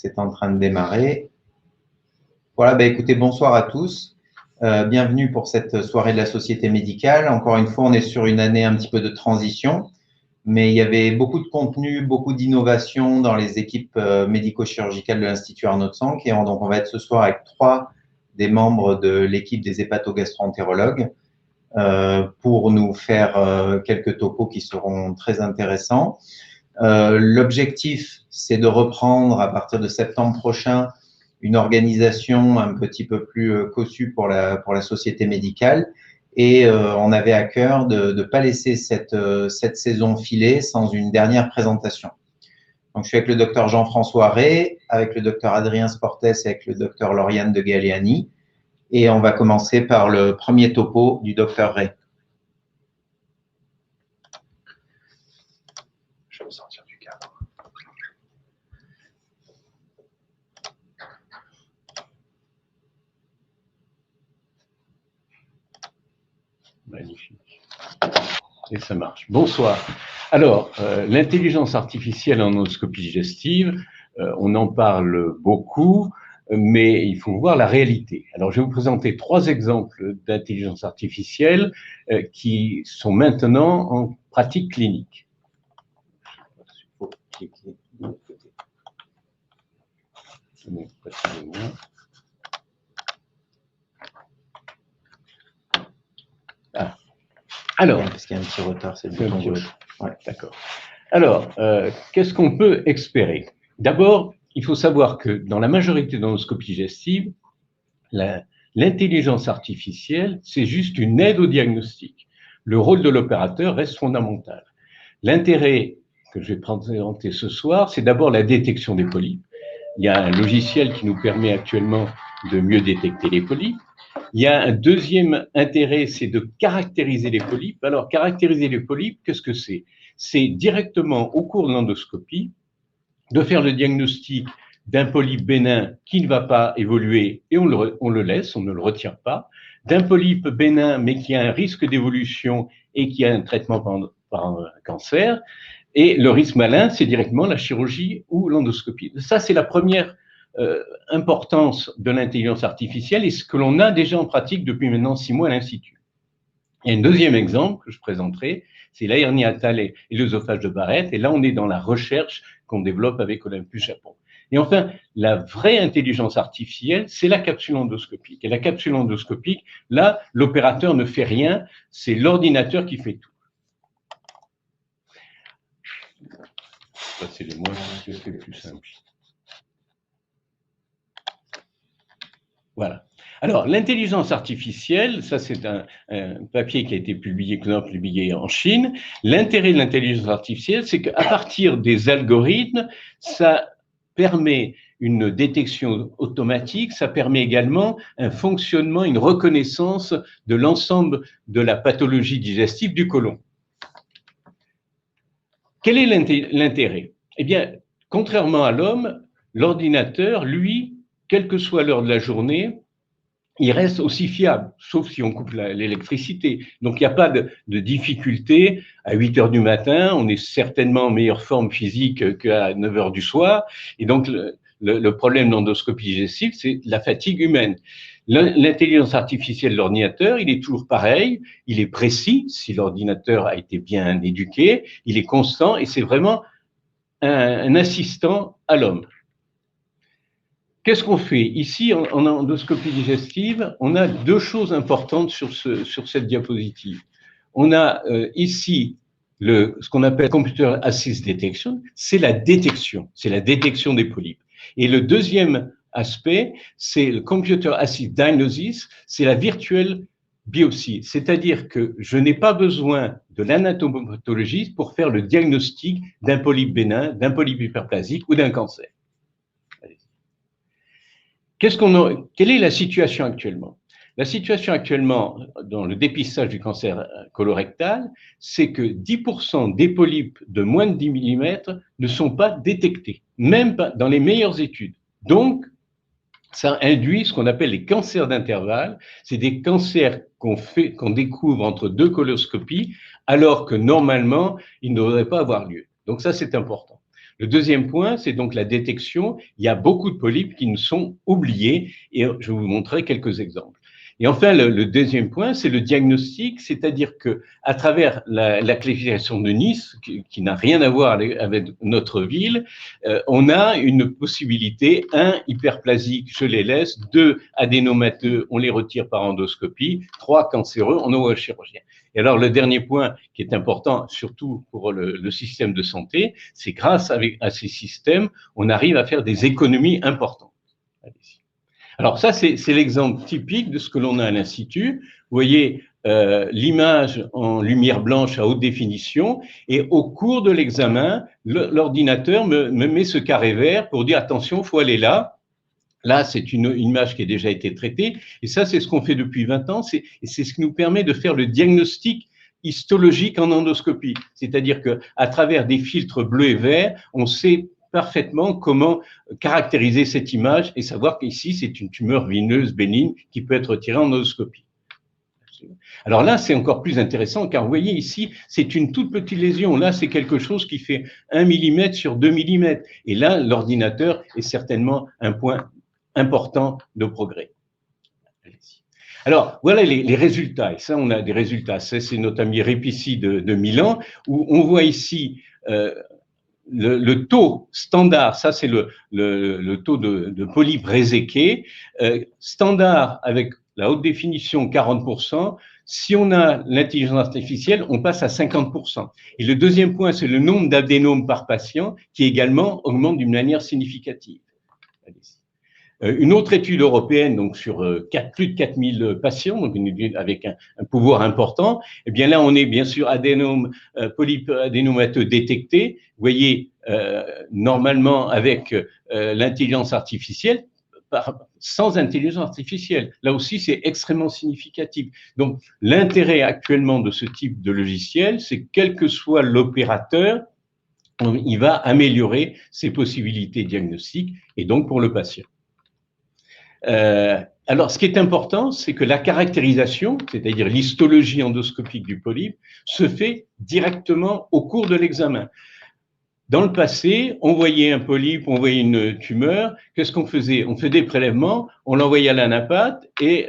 c'est en train de démarrer. Voilà, écoutez, bonsoir à tous. Bienvenue pour cette soirée de la Société médicale. Encore une fois, on est sur une année un petit peu de transition, mais il y avait beaucoup de contenu, beaucoup d'innovation dans les équipes médico-chirurgicales de l'Institut Arnaud de Sanck. Et donc, on va être ce soir avec 3 des membres de l'équipe des hépatogastro-entérologues pour nous faire quelques topos qui seront très intéressants. L'objectif, c'est de reprendre à partir de septembre prochain une organisation un petit peu plus cossue pour la société médicale. Et on avait à cœur de ne pas laisser cette saison filer sans une dernière présentation. Donc, je suis avec le docteur Jean-François Ray, avec le docteur Adrien Sportes et avec le docteur Lauriane de Galeani. Et on va commencer par le premier topo du docteur Ray. Je vais me sortir du cadre. Magnifique. Et ça marche. Bonsoir. Alors, l'intelligence artificielle en endoscopie digestive, on en parle beaucoup, mais il faut voir la réalité. Alors, je vais vous présenter 3 exemples d'intelligence artificielle qui sont maintenant en pratique clinique. Ah. Alors, parce qu'il y a un petit retard, c'est le bouton gauche. Ouais, d'accord. Alors, qu'est-ce qu'on peut espérer? D'abord, il faut savoir que dans la majorité d'endoscopies digestives, l'intelligence artificielle, c'est juste une aide au diagnostic. Le rôle de l'opérateur reste fondamental. L'intérêt que je vais présenter ce soir, c'est d'abord la détection des polypes. Il y a un logiciel qui nous permet actuellement de mieux détecter les polypes. Il y a un deuxième intérêt, c'est de caractériser les polypes. Alors, caractériser les polypes, qu'est-ce que c'est? C'est directement, au cours de l'endoscopie, de faire le diagnostic d'un polype bénin qui ne va pas évoluer et on le laisse, on ne le retire pas, d'un polype bénin mais qui a un risque d'évolution et qui a un traitement par un cancer. Et le risque malin, c'est directement la chirurgie ou l'endoscopie. Ça, c'est la première importance de l'intelligence artificielle et ce que l'on a déjà en pratique depuis maintenant 6 mois à l'Institut. Il y a un deuxième exemple que je présenterai, c'est la hernie hiatale et l'œsophage de Barrett. Et là, on est dans la recherche qu'on développe avec Olympus Japon. Et enfin, la vraie intelligence artificielle, c'est la capsule endoscopique. Et la capsule endoscopique, là, l'opérateur ne fait rien, c'est l'ordinateur qui fait tout. Ça, c'est les mots, c'est plus simple. Voilà. Alors, l'intelligence artificielle, ça c'est un papier qui a été publié en Chine. L'intérêt de l'intelligence artificielle, c'est qu'à partir des algorithmes, ça permet une détection automatique, ça permet également un fonctionnement, une reconnaissance de l'ensemble de la pathologie digestive du côlon. Quel est l'intérêt? Eh bien, contrairement à l'homme, l'ordinateur, lui, quelle que soit l'heure de la journée, il reste aussi fiable, sauf si on coupe l'électricité. Donc, il n'y a pas de difficulté. À 8 heures du matin, on est certainement en meilleure forme physique qu'à 9 heures du soir. Et donc, le problème d'endoscopie digestive, c'est la fatigue humaine. L'intelligence artificielle de l'ordinateur, il est toujours pareil, il est précis, si l'ordinateur a été bien éduqué, il est constant et c'est vraiment un assistant à l'homme. Qu'est-ce qu'on fait? Ici, en endoscopie digestive, on a 2 choses importantes sur cette diapositive. On a ici ce qu'on appelle Computer Assist Detection, c'est la détection des polypes. Et le deuxième aspect, c'est le Computer Assist Diagnosis, c'est la virtuelle biopsie, c'est-à-dire que je n'ai pas besoin de l'anatomopathologie pour faire le diagnostic d'un polype bénin, d'un polype hyperplasique ou d'un cancer. Quelle est la situation actuellement? La situation actuellement dans le dépistage du cancer colorectal, c'est que 10% des polypes de moins de 10 mm ne sont pas détectés, même dans les meilleures études. Donc, ça induit ce qu'on appelle les cancers d'intervalle. C'est des cancers qu'on découvre entre 2 coloscopies, alors que normalement, ils ne devraient pas avoir lieu. Donc ça, c'est important. Le deuxième point, c'est donc la détection. Il y a beaucoup de polypes qui nous sont oubliés et je vais vous montrer quelques exemples. Et enfin, le deuxième point, c'est le diagnostic, c'est-à-dire que à travers la classification de Nice, qui n'a rien à voir avec notre ville, on a une possibilité, 1, hyperplasique, je les laisse, 2, adénomateux, on les retire par endoscopie, 3, cancéreux, on envoie au chirurgien. Et alors, le dernier point qui est important, surtout pour le système de santé, c'est grâce à ces systèmes, on arrive à faire des économies importantes. Allez-y. Alors ça, c'est l'exemple typique de ce que l'on a à l'Institut. Vous voyez l'image en lumière blanche à haute définition et au cours de l'examen, l'ordinateur me met ce carré vert pour dire attention, il faut aller là. Là, c'est une image qui a déjà été traitée et ça, c'est ce qu'on fait depuis 20 ans et c'est ce qui nous permet de faire le diagnostic histologique en endoscopie. C'est-à-dire qu'à travers des filtres bleus et verts, on sait parfaitement comment caractériser cette image et savoir qu'ici, c'est une tumeur vineuse bénigne qui peut être retirée en endoscopie. Alors là, c'est encore plus intéressant car vous voyez ici, c'est une toute petite lésion. Là, c'est quelque chose qui fait 1 mm sur 2 mm. Et là, l'ordinateur est certainement un point important de progrès. Alors, voilà les résultats. Et ça, on a des résultats. Ça, c'est notre ami Repici de Milan, où on voit ici le taux standard, ça c'est le taux de polype réséqué, standard avec la haute définition 40%, si on a l'intelligence artificielle, on passe à 50%. Et le deuxième point, c'est le nombre d'adénomes par patient qui également augmente d'une manière significative. Une autre étude européenne, donc sur plus de 4000 patients, donc avec un pouvoir important, eh bien là, on est bien sûr polype adénomateux détecté. Vous voyez, normalement, avec l'intelligence artificielle, sans intelligence artificielle. Là aussi, c'est extrêmement significatif. Donc, l'intérêt actuellement de ce type de logiciel, c'est quel que soit l'opérateur, il va améliorer ses possibilités diagnostiques et donc pour le patient. Alors, ce qui est important, c'est que la caractérisation, c'est-à-dire l'histologie endoscopique du polype, se fait directement au cours de l'examen. Dans le passé, on voyait un polype, on voyait une tumeur, qu'est-ce qu'on faisait? On faisait des prélèvements, on l'envoyait à l'anapathe et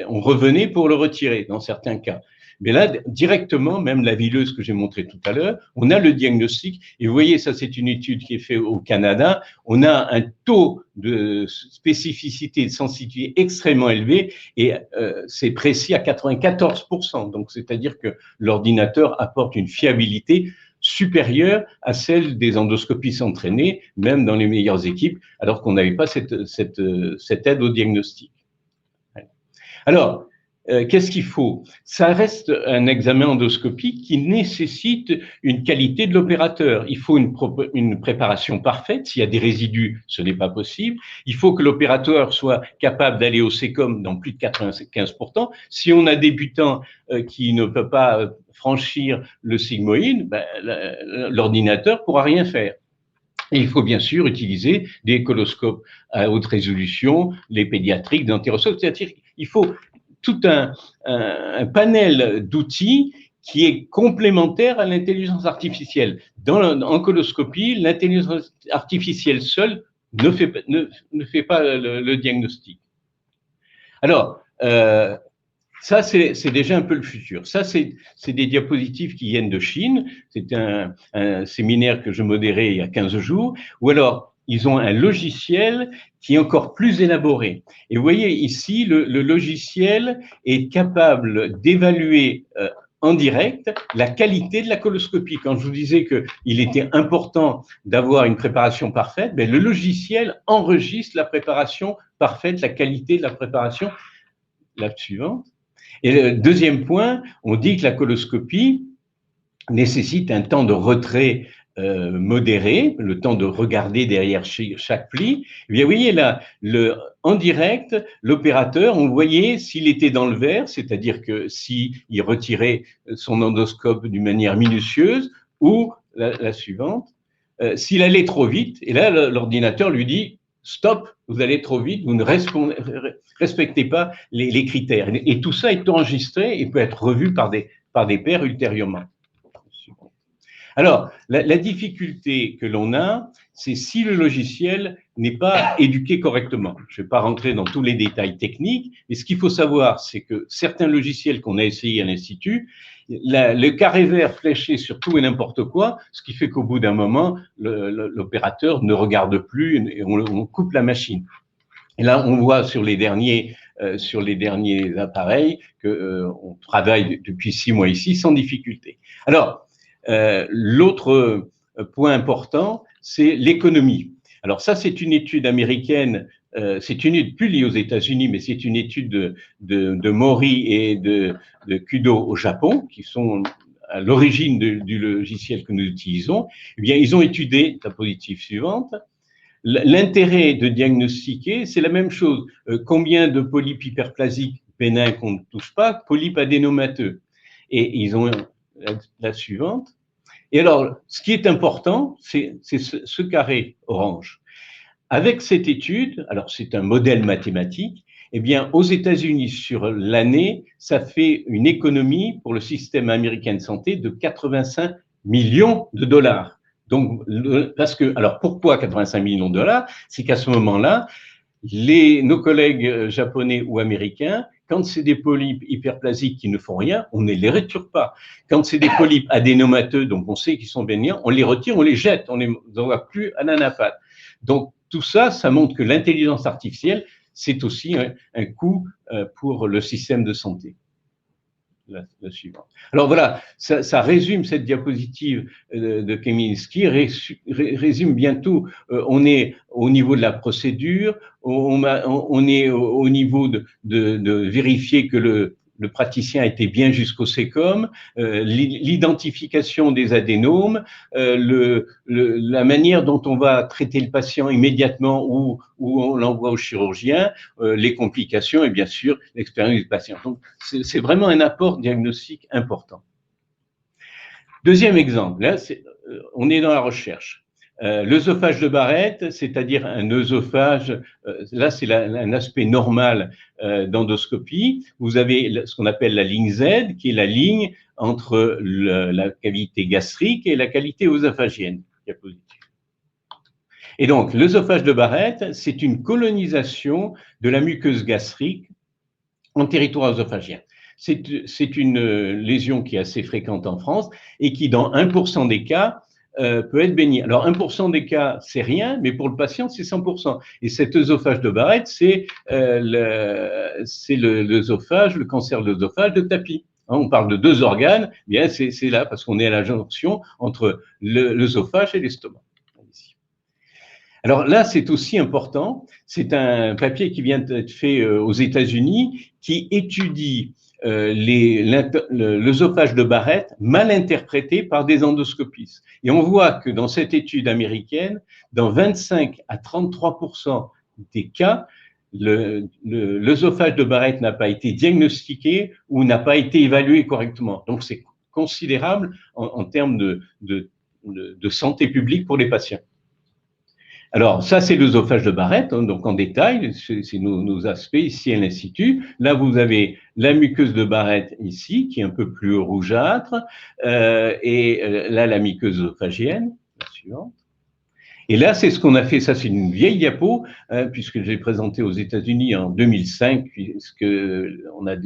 on revenait pour le retirer, dans certains cas. Mais là, directement, même la vileuse que j'ai montrée tout à l'heure, on a le diagnostic. Et vous voyez, ça, c'est une étude qui est faite au Canada. On a un taux de spécificité, de sensibilité extrêmement élevé et c'est précis à 94%. Donc, c'est-à-dire que l'ordinateur apporte une fiabilité supérieure à celle des endoscopistes entraînés, même dans les meilleures équipes, alors qu'on n'avait pas cette aide au diagnostic. Alors, qu'est-ce qu'il faut? Ça reste un examen endoscopique qui nécessite une qualité de l'opérateur. Il faut une préparation parfaite. S'il y a des résidus, ce n'est pas possible. Il faut que l'opérateur soit capable d'aller au SECOM dans plus de 95%. Si on a des débutants qui ne peuvent pas franchir le sigmoïde, ben, l'ordinateur pourra rien faire. Et il faut bien sûr utiliser des écholoscopes à haute résolution, les pédiatriques, des entéroscopes. C'est-à-dire qu'il faut tout un panel d'outils qui est complémentaire à l'intelligence artificielle. Dans l'oncoloscopie, l'intelligence artificielle seule ne fait pas le diagnostic. Alors, ça, c'est déjà un peu le futur. Ça, c'est des diapositives qui viennent de Chine. C'est un séminaire que je modérais il y a 15 jours. Ou alors, ils ont un logiciel qui est encore plus élaboré. Et vous voyez ici, le logiciel est capable d'évaluer en direct la qualité de la coloscopie. Quand je vous disais qu'il était important d'avoir une préparation parfaite, ben le logiciel enregistre la préparation parfaite, la qualité de la préparation. La suivante. Et le deuxième point, on dit que la coloscopie nécessite un temps de retrait modéré, le temps de regarder derrière chaque pli. Et bien, vous voyez là, en direct, l'opérateur, on voyait s'il était dans le vert, c'est-à-dire que s'il retirait son endoscope d'une manière minutieuse, ou la suivante, s'il allait trop vite, et là, l'ordinateur lui dit « Stop, vous allez trop vite, vous ne respectez pas les critères. » Et tout ça est enregistré et peut être revu par des pairs ultérieurement. Alors, la difficulté que l'on a, c'est si le logiciel n'est pas éduqué correctement. Je ne vais pas rentrer dans tous les détails techniques, mais ce qu'il faut savoir, c'est que certains logiciels qu'on a essayés à l'Institut, le carré vert fléché sur tout et n'importe quoi, ce qui fait qu'au bout d'un moment, l'opérateur ne regarde plus et on coupe la machine. Et là, on voit sur les derniers appareils qu'on travaille depuis 6 mois ici sans difficulté. Alors, l'autre point important, c'est l'économie. Alors ça, c'est une étude américaine, c'est une étude plus liée aux États-Unis, mais c'est une étude de Mori et de Kudo au Japon, qui sont à l'origine du logiciel que nous utilisons. Eh bien, ils ont étudié la diapositive suivante. L'intérêt de diagnostiquer, c'est la même chose. Combien de polypes hyperplasiques bénins qu'on ne touche pas, polypes adénomateux. Et ils ont la suivante. Et alors, ce qui est important, c'est ce carré orange. Avec cette étude, alors c'est un modèle mathématique, eh bien, aux États-Unis, sur l'année, ça fait une économie pour le système américain de santé de 85 millions de dollars. Donc, parce que, alors pourquoi 85 millions de dollars? C'est qu'à ce moment-là, nos collègues japonais ou américains, quand c'est des polypes hyperplasiques qui ne font rien, on ne les retire pas. Quand c'est des polypes adénomateux, donc on sait qu'ils sont béniens, on les retire, on les jette, on ne les envoie plus à l'anapathe. Donc tout ça, ça montre que l'intelligence artificielle, c'est aussi un coût pour le système de santé. La suivante. Alors voilà, ça résume cette diapositive de Kaminski, résume bien tout. On est au niveau de la procédure, on est au niveau de vérifier que le praticien a été bien jusqu'au SECOM, l'identification des adénomes, la manière dont on va traiter le patient immédiatement ou on l'envoie au chirurgien, les complications et bien sûr l'expérience du patient. Donc c'est vraiment un apport diagnostique important. Deuxième exemple, là on est dans la recherche. L'œsophage de Barrett, c'est-à-dire un œsophage, là c'est un aspect normal d'endoscopie. Vous avez ce qu'on appelle la ligne Z, qui est la ligne entre la cavité gastrique et la cavité œsophagienne. Et donc, l'œsophage de Barrett, c'est une colonisation de la muqueuse gastrique en territoire œsophagien. C'est une lésion qui est assez fréquente en France et qui, dans 1% des cas, peut être béni. Alors, 1% des cas, c'est rien, mais pour le patient, c'est 100%. Et cet œsophage de Barrett, c'est l'œsophage, le cancer de l'œsophage de tapis. On parle de 2 organes, bien c'est là parce qu'on est à la jonction entre l'œsophage et l'estomac. Alors là, c'est aussi important. C'est un papier qui vient d'être fait aux États-Unis qui étudie l'œsophage de Barrett mal interprété par des endoscopistes. Et on voit que dans cette étude américaine, dans 25 à 33% des cas, l'œsophage de Barrett n'a pas été diagnostiqué ou n'a pas été évalué correctement. Donc c'est considérable en termes de santé publique pour les patients. Alors, ça, c'est l'œsophage de Barrett, hein, donc en détail, c'est nos aspects ici à l'Institut. Là, vous avez la muqueuse de Barrett ici, qui est un peu plus rougeâtre, et là, la muqueuse œsophagienne, la suivante. Et là, c'est ce qu'on a fait, ça c'est une vieille diapo, puisque j'ai présenté aux États-Unis en 2005, puisque on a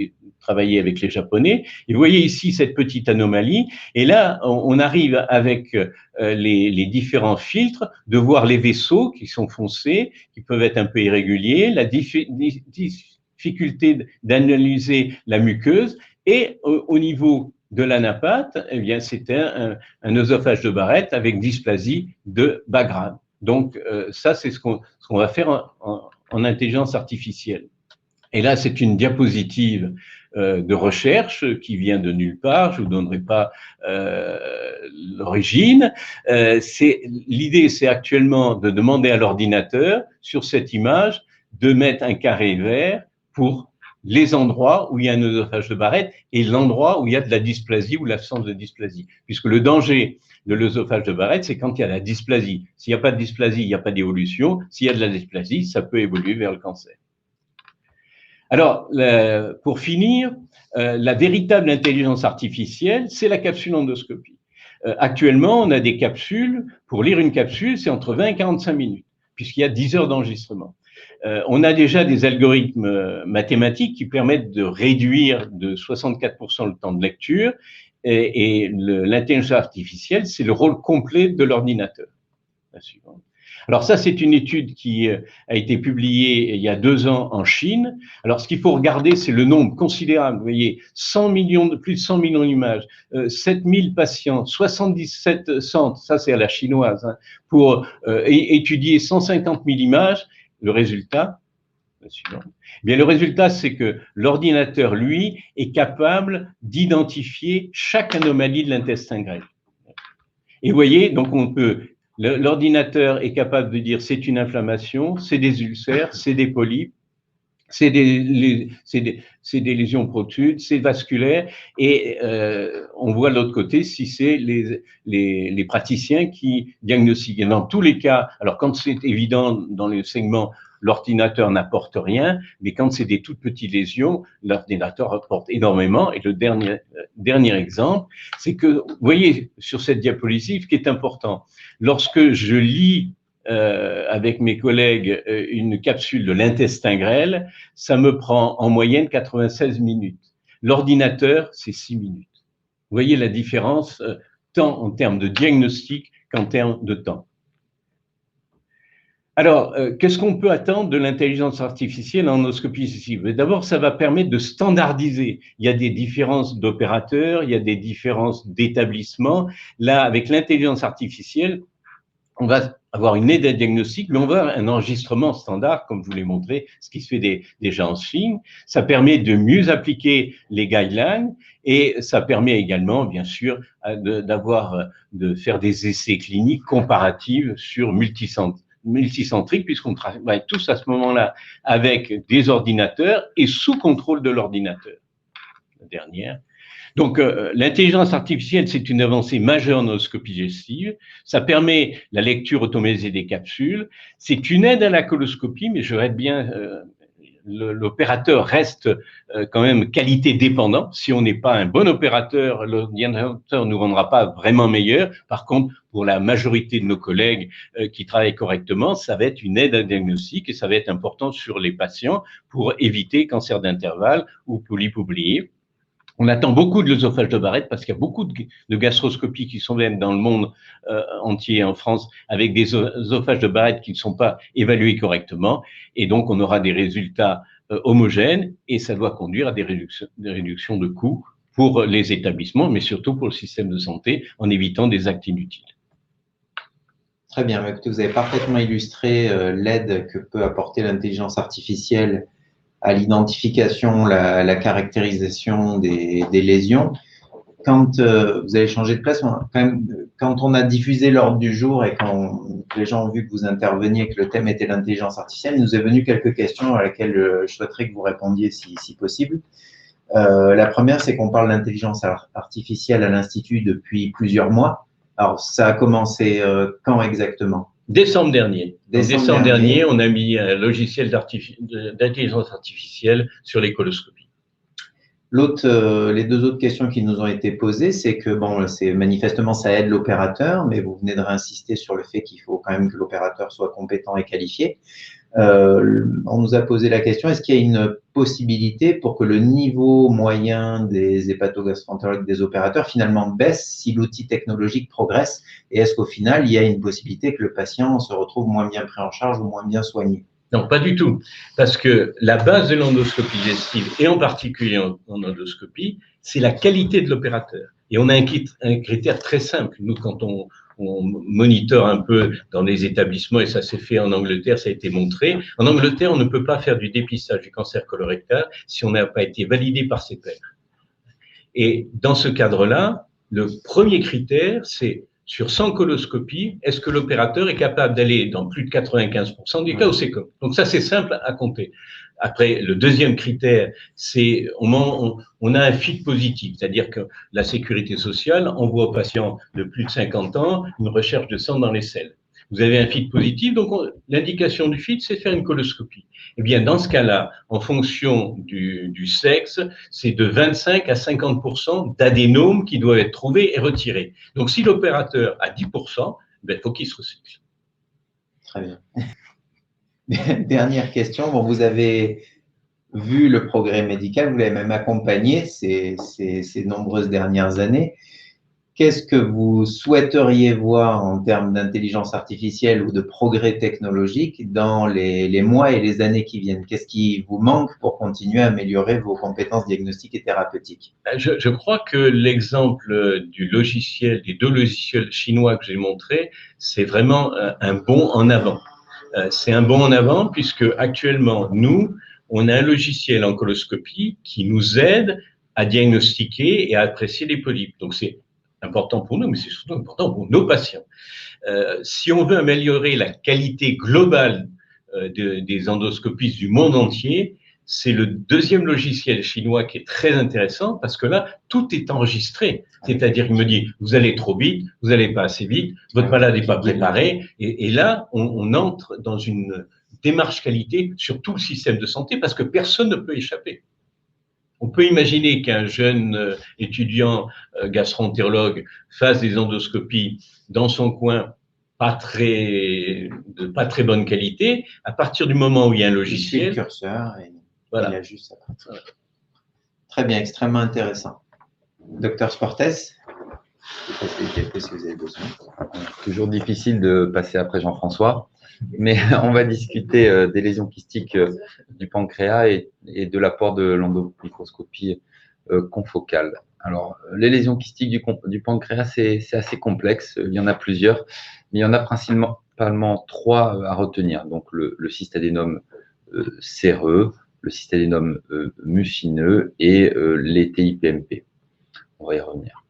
travaillé avec les Japonais. Et vous voyez ici cette petite anomalie, et là, on arrive avec les différents filtres de voir les vaisseaux qui sont foncés, qui peuvent être un peu irréguliers, la difficulté d'analyser la muqueuse, et au niveau de l'anapathe, eh bien, c'était un œsophage de Barrett avec dysplasie de bas grade. Donc, ça, c'est ce qu'on va faire en intelligence artificielle. Et là, c'est une diapositive de recherche qui vient de nulle part. Je vous donnerai pas l'origine. L'idée, c'est actuellement de demander à l'ordinateur, sur cette image, de mettre un carré vert pour les endroits où il y a un œsophage de Barrett et l'endroit où il y a de la dysplasie ou l'absence de dysplasie. Puisque le danger de l'œsophage de Barrett, c'est quand il y a la dysplasie. S'il n'y a pas de dysplasie, il n'y a pas d'évolution. S'il y a de la dysplasie, ça peut évoluer vers le cancer. Alors, pour finir, la véritable intelligence artificielle, c'est la capsule endoscopie. Actuellement, on a des capsules, pour lire une capsule, c'est entre 20 et 45 minutes, puisqu'il y a 10 heures d'enregistrement. On a déjà des algorithmes mathématiques qui permettent de réduire de 64% le temps de lecture, et l'intelligence artificielle, c'est le rôle complet de l'ordinateur. La suivante. Alors ça, c'est une étude qui a été publiée il y a 2 ans en Chine. Alors ce qu'il faut regarder, c'est le nombre considérable. Vous voyez, 100 millions, plus de 100 millions d'images, 7000 patients, 77 centres, ça c'est à la chinoise, hein, pour étudier 150 000 images. Le résultat, bien, le résultat, c'est que l'ordinateur, lui, est capable d'identifier chaque anomalie de l'intestin grêle. Et vous voyez, donc on peut... L'ordinateur est capable de dire c'est une inflammation, c'est des ulcères, c'est des polypes, c'est des lésions protudes, c'est vasculaire, et on voit de l'autre côté si c'est les praticiens qui diagnostiquent. Et dans tous les cas, alors quand c'est évident dans les segments, l'ordinateur n'apporte rien, mais quand c'est des toutes petites lésions, l'ordinateur apporte énormément. Et le dernier exemple, c'est que, vous voyez sur cette diapositive, ce qui est important, lorsque je lis avec mes collègues une capsule de l'intestin grêle, ça me prend en moyenne 96 minutes. L'ordinateur, c'est 6 minutes. Vous voyez la différence, tant en termes de diagnostic qu'en termes de temps. Alors, qu'est-ce qu'on peut attendre de l'intelligence artificielle en endoscopie digestive? D'abord, ça va permettre de standardiser. Il y a des différences d'opérateurs, il y a des différences d'établissements. Là, avec l'intelligence artificielle, on va avoir une aide à diagnostic, mais on va avoir un enregistrement standard, comme je vous l'ai montré, ce qui se fait déjà en Chine. Ça permet de mieux appliquer les guidelines et ça permet également, bien sûr, de faire des essais cliniques comparatifs sur multicentriques, puisqu'on travaille tous à ce moment-là avec des ordinateurs et sous contrôle de l'ordinateur. La dernière. Donc, l'intelligence artificielle, c'est une avancée majeure en endoscopie digestive. Ça permet la lecture automatisée des capsules. C'est une aide à la coloscopie, mais je reste bien, l'opérateur reste quand même qualité dépendant. Si on n'est pas un bon opérateur, l'ordinateur ne nous rendra pas vraiment meilleur. Par contre, pour la majorité de nos collègues qui travaillent correctement, ça va être une aide à diagnostic et ça va être important sur les patients pour éviter cancer d'intervalle ou polype oublié. On attend beaucoup de l'œsophage de Barrett parce qu'il y a beaucoup de gastroscopies qui sont même dans le monde entier, en France, avec des œsophages de Barrett qui ne sont pas évalués correctement. Et donc, on aura des résultats homogènes et ça doit conduire à des réductions de coûts pour les établissements, mais surtout pour le système de santé, en évitant des actes inutiles. Très bien. Écoutez, vous avez parfaitement illustré l'aide que peut apporter l'intelligence artificielle à l'identification, la caractérisation des lésions. Quand vous allez changer de place, quand on a diffusé l'ordre du jour et quand les gens ont vu que vous interveniez, que le thème était l'intelligence artificielle, il nous est venu quelques questions à laquelle je souhaiterais que vous répondiez si possible. La première, c'est qu'on parle d'intelligence artificielle à l'Institut depuis plusieurs mois. Alors, ça a commencé quand exactement ? Décembre dernier. Décembre dernier, on a mis un logiciel d'intelligence artificielle sur les coloscopies. Les deux autres questions qui nous ont été posées, c'est que manifestement ça aide l'opérateur, mais vous venez de réinsister sur le fait qu'il faut quand même que l'opérateur soit compétent et qualifié. On nous a posé la question, est-ce qu'il y a une possibilité pour que le niveau moyen des hépatogastroentérologues des opérateurs finalement baisse si l'outil technologique progresse? Et est-ce qu'au final, il y a une possibilité que le patient se retrouve moins bien pris en charge ou moins bien soigné? Non, pas du tout. Parce que la base de l'endoscopie digestive, et en particulier en endoscopie, c'est la qualité de l'opérateur. Et on a un critère très simple. Nous, quand on monitore un peu dans les établissements, et ça s'est fait en Angleterre, ça a été montré. En Angleterre, on ne peut pas faire du dépistage du cancer colorectal si on n'a pas été validé par ses pairs. Et dans ce cadre-là, le premier critère, c'est sur 100 coloscopies, est-ce que l'opérateur est capable d'aller dans plus de 95% des cas où c'est comme. Donc ça, c'est simple à compter. Après, le deuxième critère, c'est on a un fit positif, c'est-à-dire que la sécurité sociale envoie aux patients de plus de 50 ans une recherche de sang dans les selles. vous avez un FIT positif, donc l'indication du FIT, c'est de faire une coloscopie. Eh bien, dans ce cas-là, en fonction du sexe, c'est de 25 à 50% d'adénomes qui doivent être trouvés et retirés. Donc, si l'opérateur a 10%, ben, il faut qu'il se recycle. Très bien. Dernière question. Bon, vous avez vu le progrès médical, vous l'avez même accompagné ces nombreuses dernières années. Qu'est-ce que vous souhaiteriez voir en termes d'intelligence artificielle ou de progrès technologique dans les mois et les années qui viennent? Qu'est-ce qui vous manque pour continuer à améliorer vos compétences diagnostiques et thérapeutiques? Je crois que l'exemple du logiciel, des 2 logiciels chinois que j'ai montrés, c'est vraiment un bond en avant. C'est un bond en avant puisque actuellement, nous, on a un logiciel en coloscopie qui nous aide à diagnostiquer et à apprécier les polypes. Donc, c'est important pour nous, mais c'est surtout important pour nos patients. Si on veut améliorer la qualité globale des endoscopistes du monde entier, c'est le 2e logiciel chinois qui est très intéressant parce que là, tout est enregistré. C'est-à-dire, il me dit, vous allez trop vite, vous n'allez pas assez vite, votre malade n'est pas préparé. Et là, on entre dans une démarche qualité sur tout le système de santé parce que personne ne peut échapper. On peut imaginer qu'un jeune étudiant gastro-entérologue fasse des endoscopies dans son coin de pas très bonne qualité. À partir du moment où il y a un logiciel, il suit le curseur et voilà. Il ajuste ça. Très bien, extrêmement intéressant. Docteur Sportes, qu'est-ce que vous avez besoin? Toujours difficile de passer après Jean-François, mais on va discuter des lésions kystiques du pancréas et de l'apport de l'endomicroscopie confocale. Alors, les lésions kystiques du pancréas, c'est assez complexe. Il y en a plusieurs, mais il y en a principalement 3 à retenir. Donc, le cystadénome séreux, le cystadénome mucineux et les TIPMP. On va y revenir.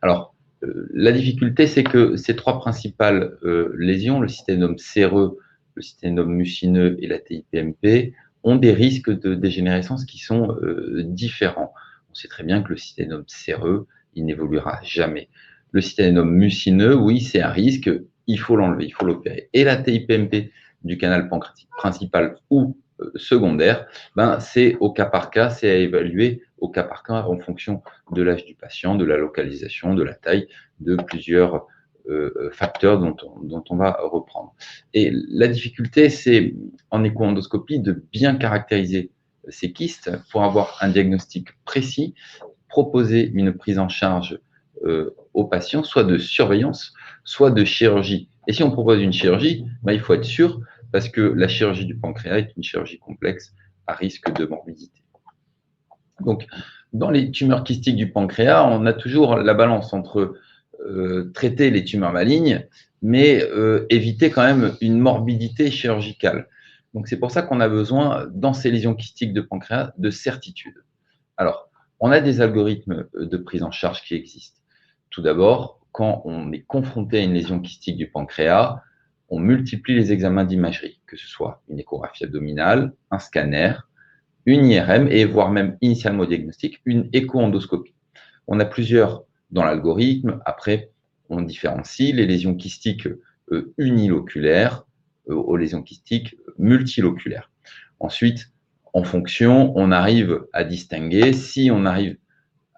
Alors, la difficulté, c'est que ces 3 principales lésions, le cystadénome séreux, le cystadénome mucineux et la TIPMP, ont des risques de dégénérescence qui sont différents. On sait très bien que le cystadénome séreux, il n'évoluera jamais. Le cystadénome mucineux, oui, c'est un risque, il faut l'enlever, il faut l'opérer. Et la TIPMP du canal pancréatique principal ou secondaire, ben, c'est au cas par cas, c'est à évaluer au cas par cas en fonction de l'âge du patient, de la localisation, de la taille, de plusieurs facteurs dont on va reprendre. Et la difficulté, c'est en écho-endoscopie de bien caractériser ces kystes pour avoir un diagnostic précis, proposer une prise en charge aux patients, soit de surveillance, soit de chirurgie. Et si on propose une chirurgie, ben, il faut être sûr parce que la chirurgie du pancréas est une chirurgie complexe à risque de morbidité. Donc, dans les tumeurs kystiques du pancréas, on a toujours la balance entre traiter les tumeurs malignes, mais éviter quand même une morbidité chirurgicale. Donc, c'est pour ça qu'on a besoin, dans ces lésions kystiques de pancréas, de certitude. Alors, on a des algorithmes de prise en charge qui existent. Tout d'abord, quand on est confronté à une lésion kystique du pancréas, on multiplie les examens d'imagerie, que ce soit une échographie abdominale, un scanner, une IRM et voire même initialement diagnostic, une écho-endoscopie. On a plusieurs dans l'algorithme. Après, on différencie les lésions kystiques uniloculaires aux lésions kystiques multiloculaires. Ensuite, en fonction, on arrive à distinguer si on arrive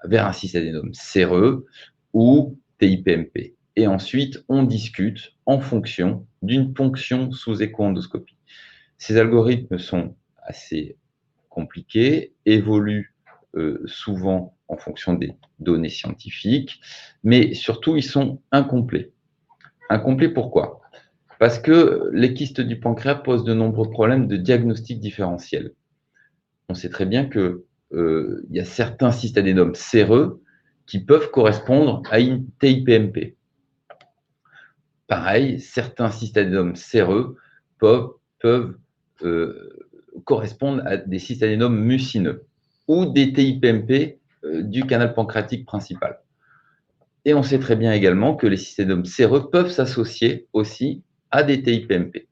vers un cystadénome séreux ou TIPMP. Et ensuite, on discute en fonction d'une ponction sous écho-endoscopie. Ces algorithmes sont assez compliqués, évoluent souvent en fonction des données scientifiques, mais surtout, ils sont incomplets. Incomplets pourquoi? Parce que les kystes du pancréas posent de nombreux problèmes de diagnostic différentiel. On sait très bien qu'il y a certains cystadénomes séreux qui peuvent correspondre à une TIPMP. Pareil, certains cystadénomes séreux peuvent correspondre à des cystadénomes mucineux ou des TIPMP du canal pancréatique principal. Et on sait très bien également que les cystadénomes séreux peuvent s'associer aussi à des TIPMP.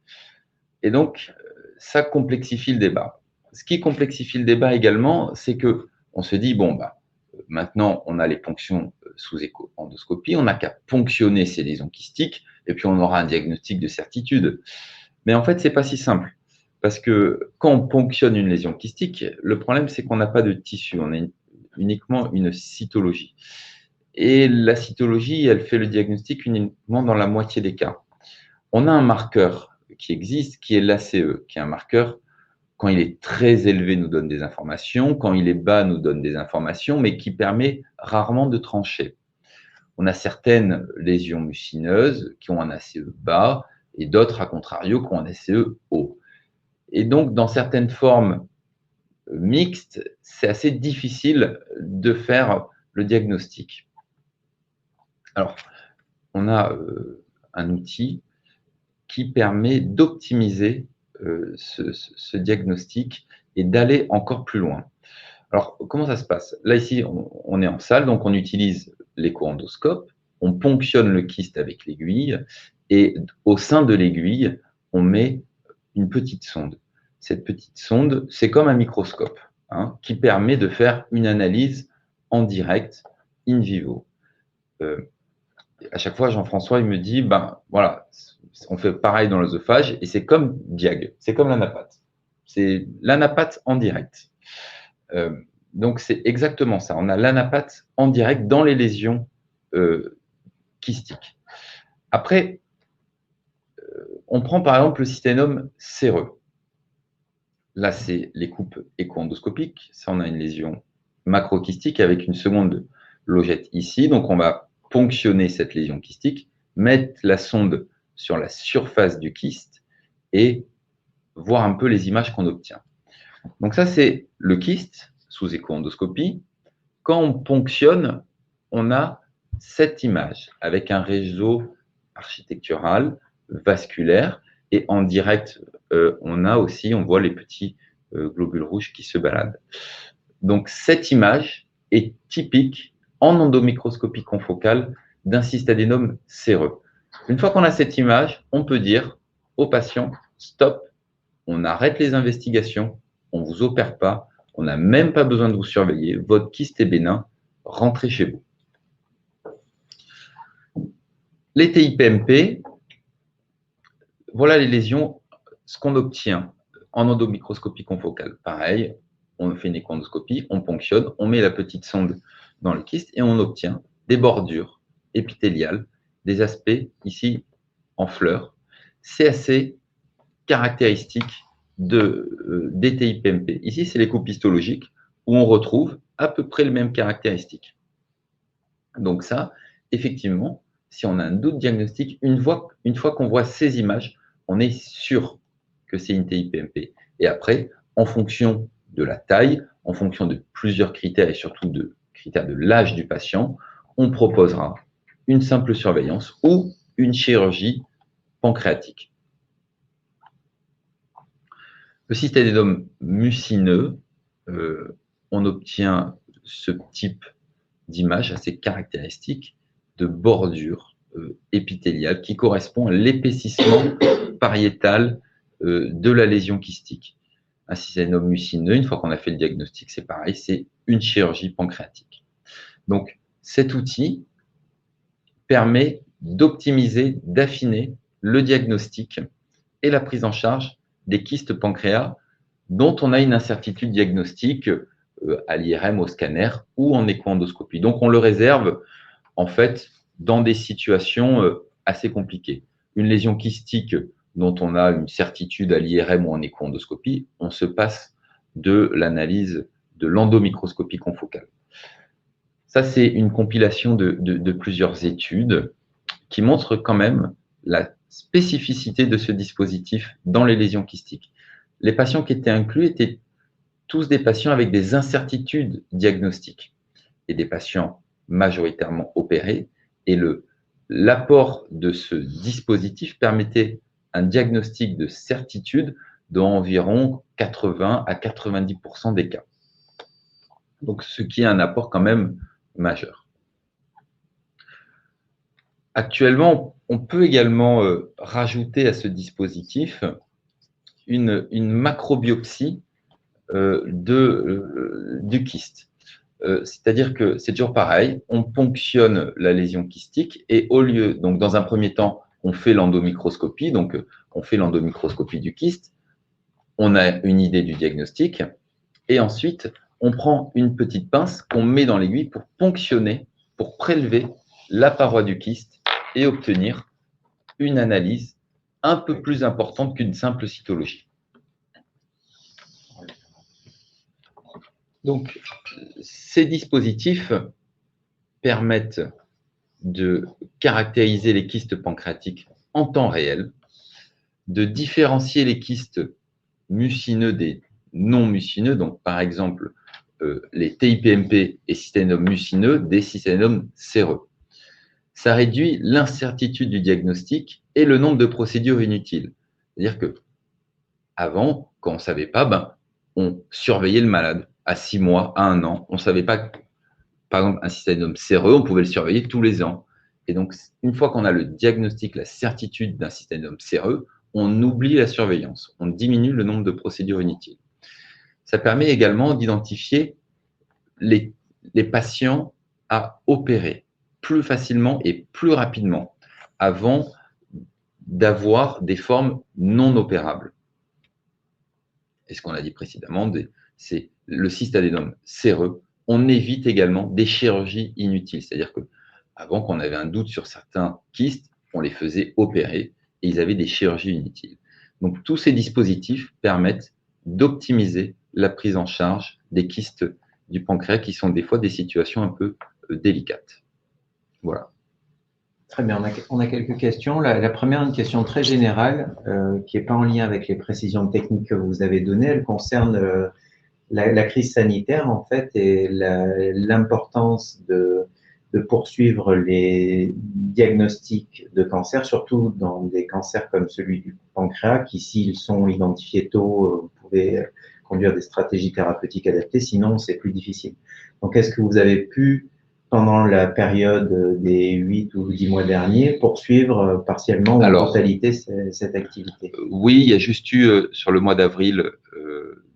Et donc, ça complexifie le débat. Ce qui complexifie le débat également, c'est qu'on se dit, bon, bah, maintenant, on a les ponctions sous écho-endoscopie. On n'a qu'à ponctionner ces lésions kystiques et puis on aura un diagnostic de certitude. Mais en fait, ce n'est pas si simple. Parce que quand on ponctionne une lésion kystique, le problème, c'est qu'on n'a pas de tissu. On a uniquement une cytologie. Et la cytologie, elle fait le diagnostic uniquement dans la moitié des cas. On a un marqueur qui existe, qui est l'ACE, qui est un marqueur, quand il est très élevé, nous donne des informations, quand il est bas, nous donne des informations, mais qui permet rarement de trancher. On a certaines lésions mucineuses qui ont un ACE bas et d'autres, à contrario, qui ont un ACE haut. Et donc, dans certaines formes mixtes, c'est assez difficile de faire le diagnostic. Alors, on a un outil qui permet d'optimiser ce diagnostic et d'aller encore plus loin. Alors, comment ça se passe? Là, ici, on est en salle, donc on utilise l'écho-endoscope, on ponctionne le kyste avec l'aiguille et au sein de l'aiguille, on met une petite sonde. Cette petite sonde, c'est comme un microscope qui permet de faire une analyse en direct, in vivo. À chaque fois, Jean-François, il me dit, ben voilà, on fait pareil dans l'œsophage et c'est comme Diag, c'est comme l'anapathe. C'est l'anapathe en direct. Donc, c'est exactement ça. On a l'anapathe en direct dans les lésions kystiques. Après, on prend par exemple le cysténome séreux. Là, c'est les coupes écho-endoscopiques. Ça, on a une lésion macrokystique avec une seconde logette ici. Donc, on va ponctionner cette lésion kystique, mettre la sonde sur la surface du kyste et voir un peu les images qu'on obtient. Donc, ça, c'est le kyste sous écho-endoscopie. Quand on ponctionne, on a cette image avec un réseau architectural, vasculaire, et en direct, on voit les petits globules rouges qui se baladent. Donc, cette image est typique en endomicroscopie confocale d'un cystadénome séreux. Une fois qu'on a cette image, on peut dire au patient, stop, on arrête les investigations, on ne vous opère pas, on n'a même pas besoin de vous surveiller, votre kyste est bénin, rentrez chez vous. Les TIPMP, voilà les lésions, ce qu'on obtient en endomicroscopie confocale. Pareil, on fait une échoendoscopie, on ponctionne, on met la petite sonde dans le kyste et on obtient des bordures épithéliales, des aspects ici en fleurs. C'est assez caractéristique des TIPMP. Ici, c'est les coupes histologiques où on retrouve à peu près les mêmes caractéristiques. Donc ça, effectivement, si on a un doute diagnostique, une fois qu'on voit ces images, on est sûr que c'est une TIPMP. Et après, en fonction de la taille, en fonction de plusieurs critères et surtout de critères de l'âge du patient, on proposera une simple surveillance ou une chirurgie pancréatique. Le cystadénome mucineux, on obtient ce type d'image assez caractéristique de bordure épithéliale qui correspond à l'épaississement pariétal de la lésion kystique. Un cystadénome mucineux, une fois qu'on a fait le diagnostic, c'est pareil, c'est une chirurgie pancréatique. Donc, cet outil permet d'optimiser, d'affiner le diagnostic et la prise en charge des kystes pancréas dont on a une incertitude diagnostique à l'IRM, au scanner ou en écho-endoscopie. Donc, on le réserve en fait dans des situations assez compliquées. Une lésion kystique dont on a une certitude à l'IRM ou en écho-endoscopie, on se passe de l'analyse de l'endomicroscopie confocale. Ça, c'est une compilation de plusieurs études qui montrent quand même la spécificité de ce dispositif dans les lésions kystiques. Les patients qui étaient inclus étaient tous des patients avec des incertitudes diagnostiques et des patients majoritairement opérés. Et l'apport de ce dispositif permettait un diagnostic de certitude dans environ 80 à 90% des cas. Donc, ce qui est un apport quand même majeur. Actuellement, on peut également rajouter à ce dispositif une macrobiopsie du kyste. C'est-à-dire que c'est toujours pareil, on ponctionne la lésion kystique et au lieu, donc dans un premier temps, on fait l'endomicroscopie, donc on fait l'endomicroscopie du kyste, on a une idée du diagnostic et ensuite on prend une petite pince qu'on met dans l'aiguille pour ponctionner, pour prélever la paroi du kyste et obtenir une analyse un peu plus importante qu'une simple cytologie. Donc, ces dispositifs permettent de caractériser les kystes pancréatiques en temps réel, de différencier les kystes mucineux des non mucineux, donc par exemple les TIPMP et cystadénomes mucineux des cystadénomes séreux. Ça réduit l'incertitude du diagnostic et le nombre de procédures inutiles. C'est-à-dire que avant, quand on ne savait pas, on surveillait le malade à 6 mois, à 1 an. On ne savait pas, par exemple, un cystadénome séreux, on pouvait le surveiller tous les ans. Et donc, une fois qu'on a le diagnostic, la certitude d'un cystadénome séreux, on oublie la surveillance, on diminue le nombre de procédures inutiles. Ça permet également d'identifier les patients à opérer plus facilement et plus rapidement avant d'avoir des formes non opérables. Et ce qu'on a dit précédemment, c'est le cystadénome séreux. On évite également des chirurgies inutiles. C'est-à-dire qu'avant qu'on avait un doute sur certains kystes, on les faisait opérer et ils avaient des chirurgies inutiles. Donc, tous ces dispositifs permettent d'optimiser la prise en charge des kystes du pancréas qui sont des fois des situations un peu délicates. Voilà. Très bien, on a quelques questions. La première, une question très générale qui n'est pas en lien avec les précisions techniques que vous avez données. Elle concerne la crise sanitaire, en fait, et l'importance de poursuivre les diagnostics de cancer, surtout dans des cancers comme celui du pancréas, qui, s'ils sont identifiés tôt, pouvaient conduire des stratégies thérapeutiques adaptées, sinon c'est plus difficile. Donc, est-ce que vous avez pu, pendant la période des 8 ou 10 mois derniers, poursuivre partiellement ou en totalité cette activité? Oui, il y a juste eu sur le mois d'avril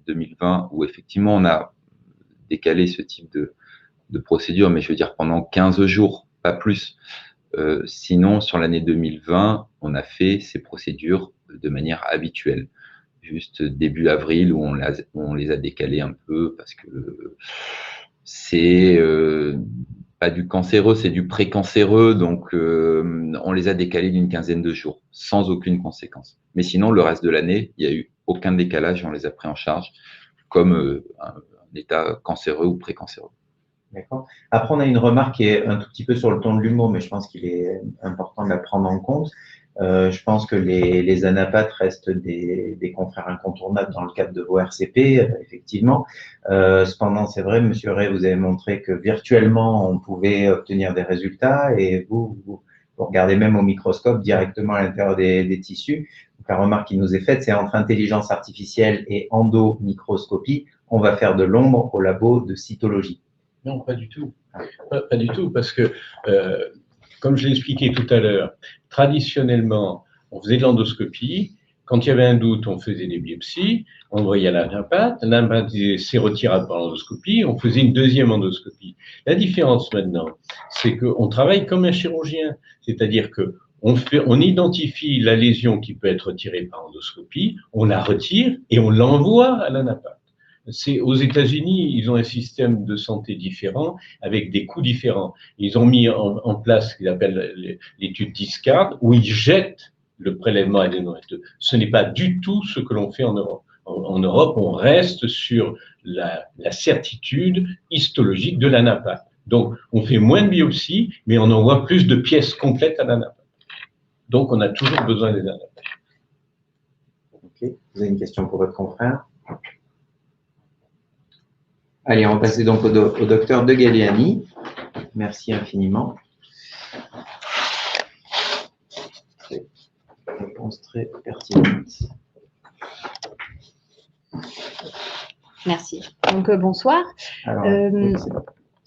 2020 où effectivement on a décalé ce type de procédure, mais je veux dire pendant 15 jours, pas plus. Sinon, sur l'année 2020, on a fait ces procédures de manière habituelle. Juste début avril où on les a décalées un peu parce que c'est pas du cancéreux, c'est du précancéreux, donc on les a décalés d'une quinzaine de jours, sans aucune conséquence. Mais sinon, le reste de l'année, il n'y a eu aucun décalage, on les a pris en charge comme un état cancéreux ou précancéreux. D'accord. Après, on a une remarque qui est un tout petit peu sur le ton de l'humour, mais je pense qu'il est important de la prendre en compte. Je pense que les anapathes restent des confrères incontournables dans le cadre de vos RCP, effectivement. Cependant, c'est vrai, Monsieur Ray, vous avez montré que virtuellement, on pouvait obtenir des résultats et vous regardez même au microscope directement à l'intérieur des tissus. Donc, la remarque qui nous est faite, c'est entre intelligence artificielle et endomicroscopie, on va faire de l'ombre au labo de cytologie. Non, pas du tout. Pas du tout, parce que, comme je l'ai expliqué tout à l'heure, traditionnellement, on faisait de l'endoscopie. Quand il y avait un doute, on faisait des biopsies, on envoyait à l'anapath disait c'est retirable par l'endoscopie, on faisait une deuxième endoscopie. La différence maintenant, c'est qu'on travaille comme un chirurgien, c'est-à-dire que on identifie la lésion qui peut être retirée par endoscopie, on la retire et on l'envoie à l'anapath. Aux États-Unis, ils ont un système de santé différent avec des coûts différents. Ils ont mis en place ce qu'ils appellent l'étude Discard, où ils jettent le prélèvement adénoïdeux. Ce n'est pas du tout ce que l'on fait en Europe. En Europe, on reste sur la certitude histologique de l'anapath. Donc, on fait moins de biopsies, mais on envoie plus de pièces complètes à l'anapath. Donc, on a toujours besoin des anapathes. Ok. Vous avez une question pour votre confrère? Allez, on va passer donc au docteur De Galliani. Merci infiniment. Réponse très pertinente. Merci. Donc, bonsoir. Alors,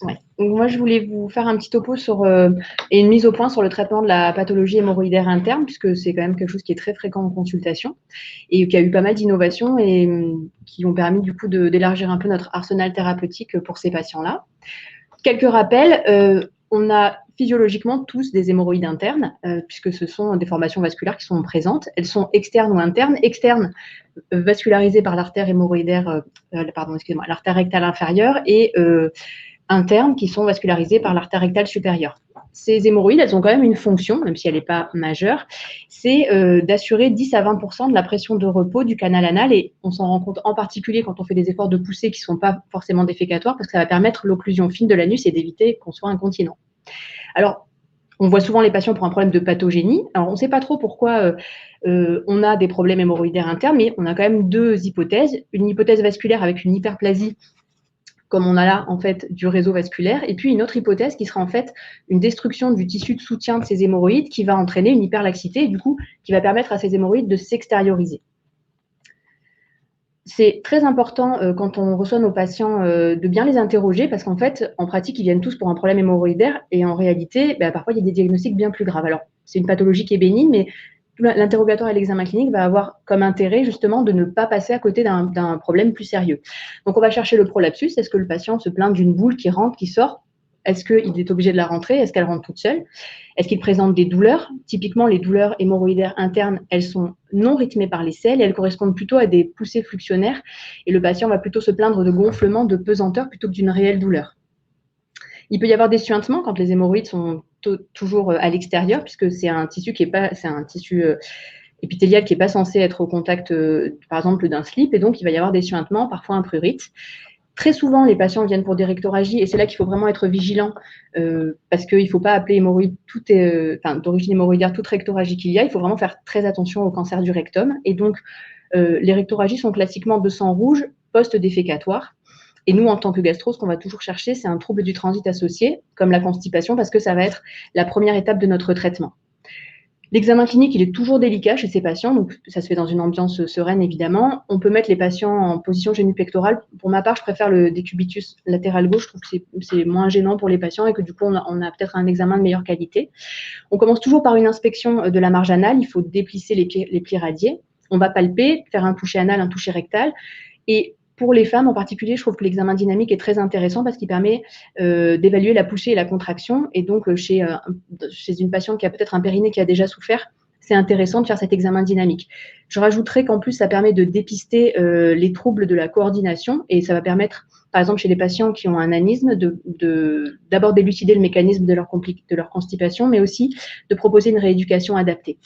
Ouais. Donc, moi, je voulais vous faire un petit topo et une mise au point sur le traitement de la pathologie hémorroïdaire interne, puisque c'est quand même quelque chose qui est très fréquent en consultation et qui a eu pas mal d'innovations et qui ont permis du coup d'élargir un peu notre arsenal thérapeutique pour ces patients-là. Quelques rappels, on a physiologiquement tous des hémorroïdes internes, puisque ce sont des formations vasculaires qui sont présentes. Elles sont externes ou internes. Externes, vascularisées par l'artère hémorroïdaire, l'artère rectale inférieure, et internes qui sont vascularisées par l'artère rectale supérieure. Ces hémorroïdes, elles ont quand même une fonction, même si elle n'est pas majeure, c'est d'assurer 10 à 20% de la pression de repos du canal anal, et on s'en rend compte en particulier quand on fait des efforts de poussée qui ne sont pas forcément défécatoires, parce que ça va permettre l'occlusion fine de l'anus et d'éviter qu'on soit incontinent. Alors, on voit souvent les patients pour un problème de pathogénie. Alors, on ne sait pas trop pourquoi on a des problèmes hémorroïdaires internes, mais on a quand même deux hypothèses. Une hypothèse vasculaire avec une hyperplasie, comme on a là, en fait, du réseau vasculaire, et puis une autre hypothèse qui sera en fait une destruction du tissu de soutien de ces hémorroïdes qui va entraîner une hyperlaxité et du coup, qui va permettre à ces hémorroïdes de s'extérioriser. C'est très important quand on reçoit nos patients de bien les interroger parce qu'en fait, en pratique, ils viennent tous pour un problème hémorroïdaire et en réalité, parfois, il y a des diagnostics bien plus graves. Alors, c'est une pathologie qui est bénigne, mais l'interrogatoire et l'examen clinique va avoir comme intérêt justement de ne pas passer à côté d'un problème plus sérieux. Donc, on va chercher le prolapsus. Est-ce que le patient se plaint d'une boule qui rentre, qui sort? Est-ce qu'il est obligé de la rentrer? Est-ce qu'elle rentre toute seule? Est-ce qu'il présente des douleurs? Typiquement, les douleurs hémorroïdaires internes, elles sont non rythmées par les selles et elles correspondent plutôt à des poussées fluxionnaires. Et le patient va plutôt se plaindre de gonflement, de pesanteur plutôt que d'une réelle douleur. Il peut y avoir des suintements quand les hémorroïdes sont toujours à l'extérieur, puisque c'est un tissu épithélial qui n'est pas censé être au contact, par exemple, d'un slip, et donc il va y avoir des suintements, parfois un prurite. Très souvent, les patients viennent pour des rectorragies et c'est là qu'il faut vraiment être vigilant parce qu'il ne faut pas appeler hémorroïde d'origine hémorroïdaire toute rectorragie qu'il y a. Il faut vraiment faire très attention au cancer du rectum. Et donc, les rectorragies sont classiquement de sang rouge post-défécatoire. Et nous, en tant que gastro, ce qu'on va toujours chercher, c'est un trouble du transit associé, comme la constipation, parce que ça va être la première étape de notre traitement. L'examen clinique, il est toujours délicat chez ces patients, donc ça se fait dans une ambiance sereine, évidemment. On peut mettre les patients en position genou pectoral. Pour ma part, je préfère le décubitus latéral gauche. Je trouve que c'est moins gênant pour les patients et que du coup, on a peut-être un examen de meilleure qualité. On commence toujours par une inspection de la marge anale. Il faut déplisser les plis radiés. On va palper, faire un toucher anal, un toucher rectal. Et pour les femmes en particulier, je trouve que l'examen dynamique est très intéressant parce qu'il permet d'évaluer la poussée et la contraction. Et donc, chez une patiente qui a peut-être un périnée qui a déjà souffert, c'est intéressant de faire cet examen dynamique. Je rajouterais qu'en plus, ça permet de dépister les troubles de la coordination et ça va permettre, par exemple, chez les patients qui ont un anisme, d'abord d'élucider le mécanisme de leur constipation, mais aussi de proposer une rééducation adaptée.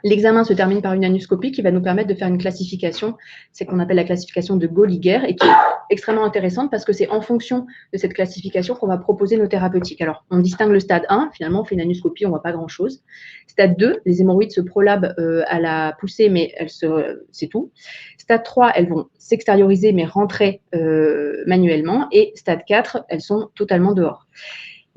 L'examen se termine par une anuscopie qui va nous permettre de faire une classification, c'est qu'on appelle la classification de Golliger et qui est extrêmement intéressante parce que c'est en fonction de cette classification qu'on va proposer nos thérapeutiques. Alors, on distingue le stade 1, finalement, on fait une anuscopie, on ne voit pas grand-chose. Stade 2, les hémorroïdes se prolabent à la poussée, mais c'est tout. Stade 3, elles vont s'extérioriser, mais rentrer manuellement. Et stade 4, elles sont totalement dehors.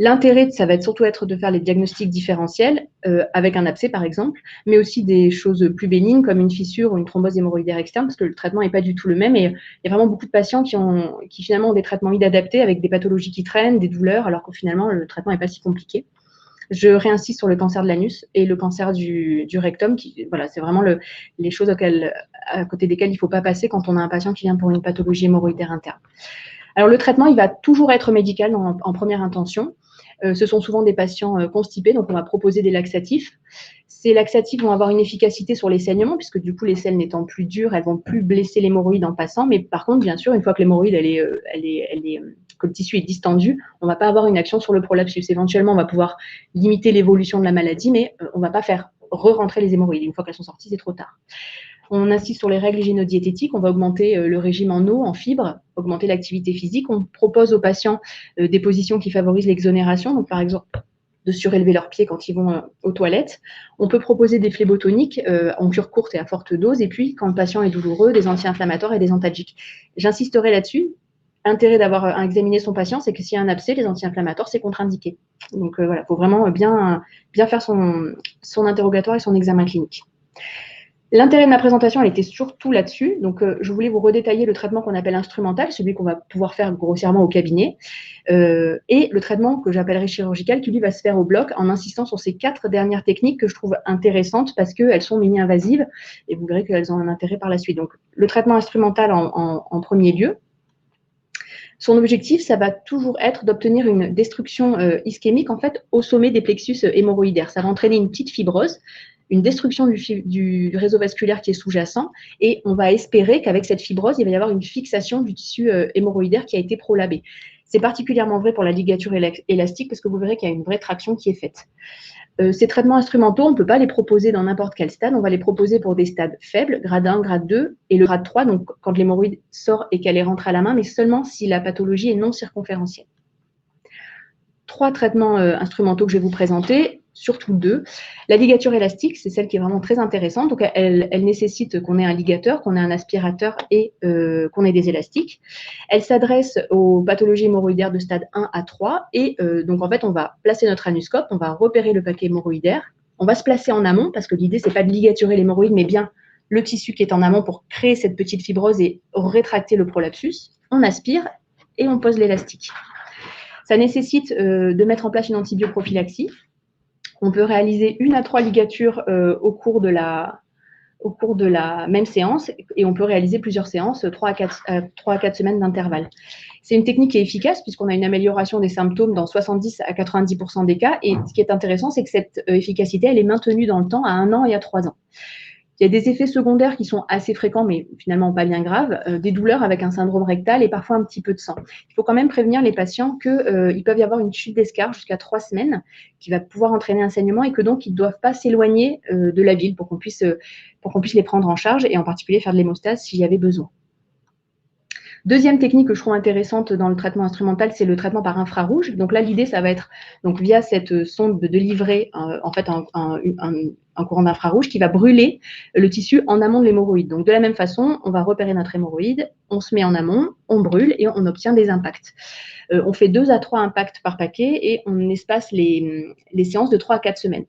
L'intérêt, ça va surtout être de faire les diagnostics différentiels avec un abcès, par exemple, mais aussi des choses plus bénignes comme une fissure ou une thrombose hémorroïdaire externe, parce que le traitement n'est pas du tout le même. Et il y a vraiment beaucoup de patients qui finalement ont des traitements inadaptés avec des pathologies qui traînent, des douleurs, alors que finalement, le traitement n'est pas si compliqué. Je réinsiste sur le cancer de l'anus et le cancer du rectum. C'est vraiment les choses à côté desquelles il ne faut pas passer quand on a un patient qui vient pour une pathologie hémorroïdaire interne. Alors, le traitement, il va toujours être médical en première intention. Ce sont souvent des patients constipés, donc on va proposer des laxatifs. Ces laxatifs vont avoir une efficacité sur les saignements, puisque du coup, les selles n'étant plus dures, elles vont plus blesser l'hémorroïde en passant. Mais par contre, bien sûr, une fois que l'hémorroïde, que le tissu est distendu, on ne va pas avoir une action sur le prolapsus. Éventuellement, on va pouvoir limiter l'évolution de la maladie, mais on ne va pas faire re-rentrer les hémorroïdes. Une fois qu'elles sont sorties, c'est trop tard. On insiste sur les règles hygiéno-diététiques, on va augmenter le régime en eau, en fibres, augmenter l'activité physique. On propose aux patients des positions qui favorisent l'exonération, donc par exemple de surélever leurs pieds quand ils vont aux toilettes. On peut proposer des phlébotoniques en cure courte et à forte dose, et puis quand le patient est douloureux, des anti-inflammatoires et des antalgiques. J'insisterai là-dessus. L'intérêt d'avoir examiné son patient, c'est que s'il y a un abcès, les anti-inflammatoires, c'est contre-indiqué. Donc il faut vraiment bien faire son interrogatoire et son examen clinique. L'intérêt de ma présentation, elle était surtout là-dessus. Donc, je voulais vous redétailler le traitement qu'on appelle instrumental, celui qu'on va pouvoir faire grossièrement au cabinet, et le traitement que j'appellerais chirurgical, qui lui va se faire au bloc, en insistant sur ces 4 dernières techniques que je trouve intéressantes parce qu'elles sont mini-invasives et vous verrez qu'elles ont un intérêt par la suite. Donc, le traitement instrumental en premier lieu. Son objectif, ça va toujours être d'obtenir une destruction ischémique en fait au sommet des plexus hémorroïdaires. Ça va entraîner une petite fibrose, une destruction du réseau vasculaire qui est sous-jacent, et on va espérer qu'avec cette fibrose, il va y avoir une fixation du tissu hémorroïdaire qui a été prolabé. C'est particulièrement vrai pour la ligature élastique parce que vous verrez qu'il y a une vraie traction qui est faite. Ces traitements instrumentaux, on ne peut pas les proposer dans n'importe quel stade. On va les proposer pour des stades faibles, grade 1, grade 2 et le grade 3, donc quand l'hémorroïde sort et qu'elle est rentrée à la main, mais seulement si la pathologie est non circonférentielle. 3 traitements instrumentaux que je vais vous présenter, surtout 2. La ligature élastique, c'est celle qui est vraiment très intéressante. Donc, elle nécessite qu'on ait un ligateur, qu'on ait un aspirateur et qu'on ait des élastiques. Elle s'adresse aux pathologies hémorroïdaires de stade 1 à 3. Et donc, en fait, on va placer notre anuscope, on va repérer le paquet hémorroïdaire. On va se placer en amont parce que l'idée, c'est pas de ligaturer l'hémorroïde, mais bien le tissu qui est en amont pour créer cette petite fibrose et rétracter le prolapsus. On aspire et on pose l'élastique. Ça nécessite de mettre en place une antibioprophylaxie. On peut réaliser 1 à 3 ligatures au cours de la même séance et on peut réaliser plusieurs séances, 3 à 4 semaines d'intervalle. C'est une technique qui est efficace puisqu'on a une amélioration des symptômes dans 70 à 90% des cas et ce qui est intéressant, c'est que cette efficacité, elle est maintenue dans le temps à 1 an et à 3 ans. Il y a des effets secondaires qui sont assez fréquents, mais finalement pas bien graves, des douleurs avec un syndrome rectal et parfois un petit peu de sang. Il faut quand même prévenir les patients qu'il peut y avoir une chute d'escarre jusqu'à 3 semaines qui va pouvoir entraîner un saignement et que donc ils ne doivent pas s'éloigner de la ville pour qu'on puisse les prendre en charge et en particulier faire de l'hémostase s'il y avait besoin. Deuxième technique que je trouve intéressante dans le traitement instrumental, c'est le traitement par infrarouge. Donc là, l'idée, ça va être donc via cette sonde de livrer en fait un courant d'infrarouge qui va brûler le tissu en amont de l'hémorroïde. Donc de la même façon, on va repérer notre hémorroïde, on se met en amont, on brûle et on obtient des impacts. On fait 2 à 3 impacts par paquet et on espace les séances de 3 à 4 semaines.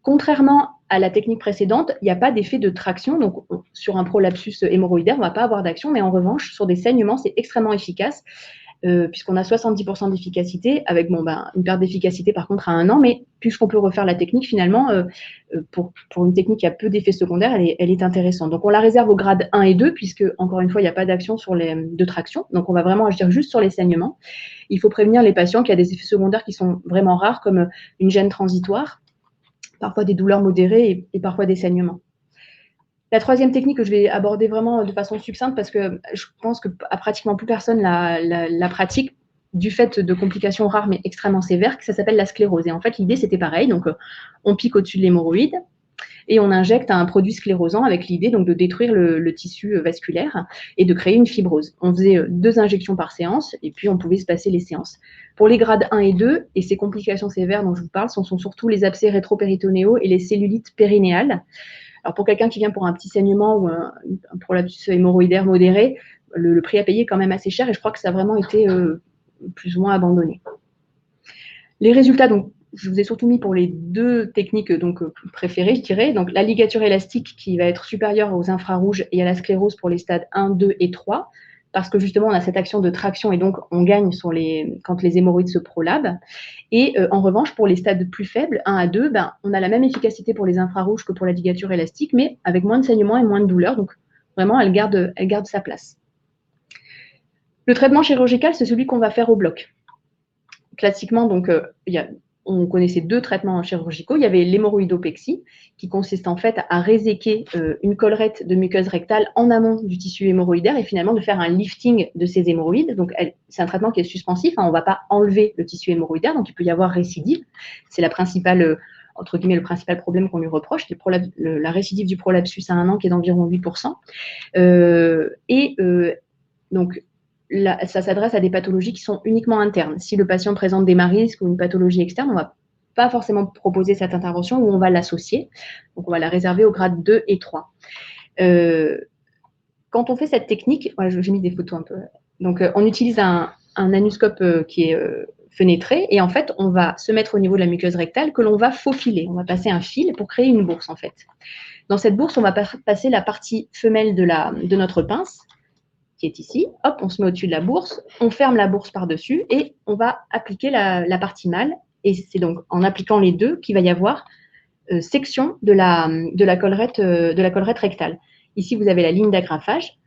Contrairement à la technique précédente, il n'y a pas d'effet de traction. Donc, sur un prolapsus hémorroïdaire, on ne va pas avoir d'action, mais en revanche, sur des saignements, c'est extrêmement efficace, puisqu'on a 70% d'efficacité, avec une perte d'efficacité par contre à 1 an, mais puisqu'on peut refaire la technique, finalement, pour une technique qui a peu d'effets secondaires, elle est intéressante. Donc, on la réserve au grade 1 et 2, puisque, encore une fois, il n'y a pas d'action de traction. Donc, on va vraiment agir juste sur les saignements. Il faut prévenir les patients qu'il y a des effets secondaires qui sont vraiment rares, comme une gêne transitoire, parfois des douleurs modérées et parfois des saignements. La troisième technique que je vais aborder vraiment de façon succincte parce que je pense qu'à pratiquement plus personne la pratique du fait de complications rares mais extrêmement sévères, que ça s'appelle la sclérose. Et en fait, l'idée, c'était pareil. Donc, on pique au-dessus de l'hémorroïde et on injecte un produit sclérosant avec l'idée donc de détruire le tissu vasculaire et de créer une fibrose. On faisait 2 injections par séance et puis on pouvait se passer les séances. Pour les grades 1 et 2, et ces complications sévères dont je vous parle, ce sont surtout les abcès rétropéritonéaux et les cellulites périnéales. Alors pour quelqu'un qui vient pour un petit saignement ou un prolapsus hémorroïdaire modéré, le prix à payer est quand même assez cher et je crois que ça a vraiment été plus ou moins abandonné. Les résultats, donc, je vous ai surtout mis pour les 2 techniques donc, préférées, je dirais. Donc, la ligature élastique qui va être supérieure aux infrarouges et à la sclérose pour les stades 1, 2 et 3, parce que justement, on a cette action de traction et donc on gagne quand les hémorroïdes se prolabent. Et en revanche, pour les stades plus faibles, 1 à 2, on a la même efficacité pour les infrarouges que pour la ligature élastique, mais avec moins de saignement et moins de douleur. Donc, vraiment, elle garde sa place. Le traitement chirurgical, c'est celui qu'on va faire au bloc. Classiquement, donc, on connaissait 2 traitements chirurgicaux. Il y avait l'hémorroïdopexie, qui consiste en fait à réséquer une collerette de muqueuse rectale en amont du tissu hémorroïdaire et finalement de faire un lifting de ces hémorroïdes. Donc, c'est un traitement qui est suspensif. On ne va pas enlever le tissu hémorroïdaire, donc il peut y avoir récidive. C'est la principale, entre guillemets, le principal problème qu'on lui reproche, la récidive du prolapsus à 1 an qui est d'environ 8%. Donc, là, ça s'adresse à des pathologies qui sont uniquement internes. Si le patient présente des marisques ou une pathologie externe, on ne va pas forcément proposer cette intervention ou on va l'associer. Donc, on va la réserver au grade 2 et 3. Quand on fait cette technique, j'ai mis des photos un peu. Donc, on utilise un anuscope qui est fenêtrée et en fait, on va se mettre au niveau de la muqueuse rectale que l'on va faufiler. On va passer un fil pour créer une bourse en fait. Dans cette bourse, on va passer la partie femelle de notre pince qui est ici. Hop, on se met au-dessus de la bourse, on ferme la bourse par-dessus et on va appliquer la partie mâle. Et c'est donc en appliquant les deux qu'il va y avoir section de la collerette rectale. Ici, vous avez la ligne d'agrafage.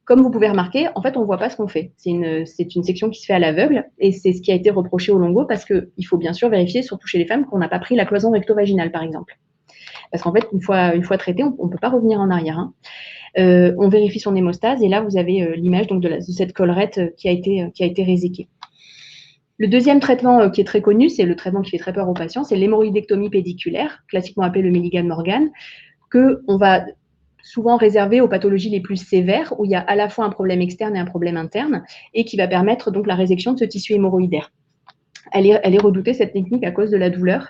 Comme vous pouvez remarquer, en fait, on ne voit pas ce qu'on fait. C'est une section qui se fait à l'aveugle et c'est ce qui a été reproché au Longo parce qu'il faut bien sûr vérifier, surtout chez les femmes, qu'on n'a pas pris la cloison recto-vaginale, par exemple. Parce qu'en fait, une fois traité, on ne peut pas revenir en arrière. Hein. On vérifie son hémostase et là, vous avez l'image donc de cette collerette qui a été réséquée. Le deuxième traitement qui est très connu, c'est le traitement qui fait très peur aux patients, c'est l'hémorroïdectomie pédiculaire, classiquement appelée le Milligan-Morgan, qu'on va souvent réservé aux pathologies les plus sévères, où il y a à la fois un problème externe et un problème interne, et qui va permettre donc la résection de ce tissu hémorroïdaire. Elle est redoutée, cette technique, à cause de la douleur.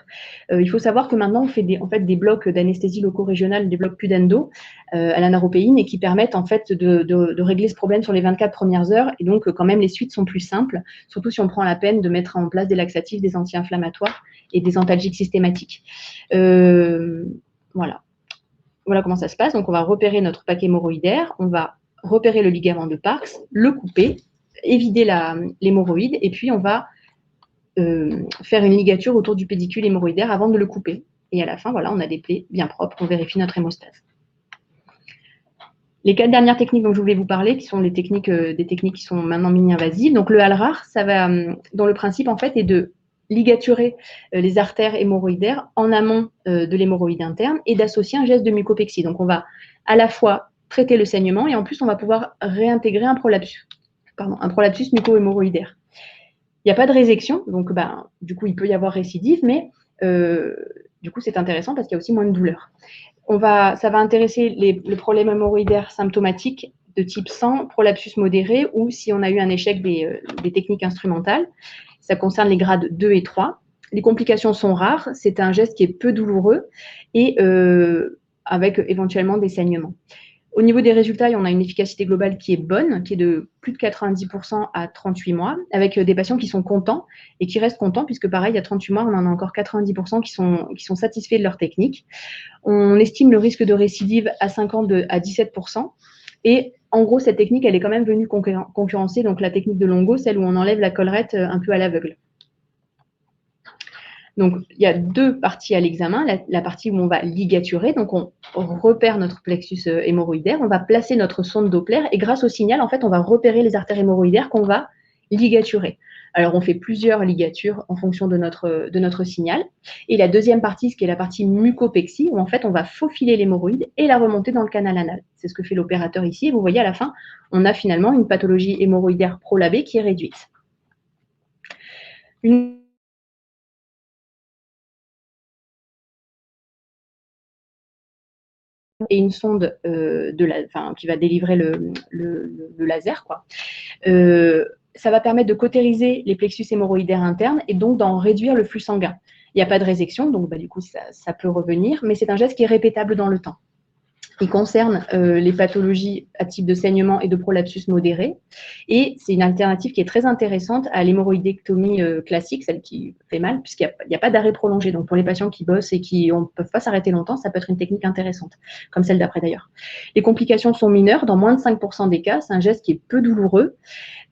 Il faut savoir que maintenant, on fait des blocs d'anesthésie locaux-régionale, des blocs pudendo à la naropéine, et qui permettent en fait de régler ce problème sur les 24 premières heures, et donc quand même les suites sont plus simples, surtout si on prend la peine de mettre en place des laxatifs, des anti-inflammatoires et des antalgiques systématiques. Voilà. Voilà comment ça se passe. Donc, on va repérer notre paquet hémorroïdaire, on va repérer le ligament de Parkes, le couper, évider l'hémorroïde, et puis on va faire une ligature autour du pédicule hémorroïdaire avant de le couper. Et à la fin, voilà, on a des plaies bien propres, on vérifie notre hémostase. Les 4 dernières techniques dont je voulais vous parler, qui sont des techniques qui sont maintenant mini-invasives. Donc, le HALRAR, dont le principe, en fait, est de ligaturer les artères hémorroïdaires en amont de l'hémorroïde interne et d'associer un geste de mucopexie. Donc, on va à la fois traiter le saignement et en plus, on va pouvoir réintégrer un prolapsus muco-hémorroïdaire. Il n'y a pas de résection, donc du coup, il peut y avoir récidive, mais du coup, c'est intéressant parce qu'il y a aussi moins de douleur. Ça va intéresser le problème hémorroïdaire symptomatique de type 100, prolapsus modéré, ou si on a eu un échec des techniques instrumentales. Ça concerne les grades 2 et 3. Les complications sont rares. C'est un geste qui est peu douloureux et avec éventuellement des saignements. Au niveau des résultats, on a une efficacité globale qui est bonne, qui est de plus de 90% à 38 mois, avec des patients qui sont contents et qui restent contents, puisque pareil, à 38 mois, on en a encore 90% qui sont satisfaits de leur technique. On estime le risque de récidive à 5 ans à 17%. Et en gros, cette technique, elle est quand même venue concurrencer donc la technique de Longo, celle où on enlève la collerette un peu à l'aveugle. Donc, il y a 2 parties à l'examen. La partie où on va ligaturer, donc on repère notre plexus hémorroïdaire, on va placer notre sonde Doppler et grâce au signal, en fait, on va repérer les artères hémorroïdaires qu'on va ligaturer. Alors, on fait plusieurs ligatures en fonction de notre signal. Et la deuxième partie, ce qui est la partie mucopexie, où en fait, on va faufiler l'hémorroïde et la remonter dans le canal anal. C'est ce que fait l'opérateur ici. Et vous voyez, à la fin, on a finalement une pathologie hémorroïdaire prolabée qui est réduite. Et une sonde qui va délivrer le laser, quoi. Ça va permettre de cautériser les plexus hémorroïdaires internes et donc d'en réduire le flux sanguin. Il n'y a pas de résection, donc du coup, ça peut revenir, mais c'est un geste qui est répétable dans le temps. Il concerne les pathologies à type de saignement et de prolapsus modéré. Et c'est une alternative qui est très intéressante à l'hémorroïdectomie classique, celle qui fait mal, puisqu'il n'y a pas d'arrêt prolongé. Donc, pour les patients qui bossent et qui ne peuvent pas s'arrêter longtemps, ça peut être une technique intéressante, comme celle d'après d'ailleurs. Les complications sont mineures, dans moins de 5% des cas. C'est un geste qui est peu douloureux.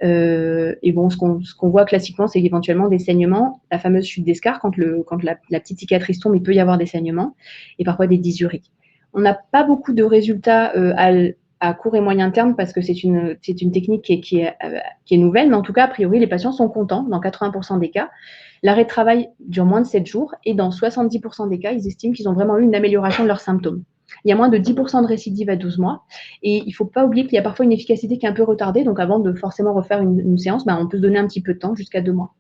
Et bon, ce qu'on voit classiquement, c'est éventuellement des saignements. La fameuse chute d'escar, quand la petite cicatrice tombe, il peut y avoir des saignements et parfois des dysuries. On n'a pas beaucoup de résultats à court et moyen terme parce que c'est une technique qui est nouvelle, mais en tout cas, a priori, les patients sont contents dans 80% des cas. L'arrêt de travail dure moins de 7 jours et dans 70% des cas, ils estiment qu'ils ont vraiment eu une amélioration de leurs symptômes. Il y a moins de 10% de récidive à 12 mois et il ne faut pas oublier qu'il y a parfois une efficacité qui est un peu retardée, donc avant de forcément refaire une séance, on peut se donner un petit peu de temps, jusqu'à 2 mois.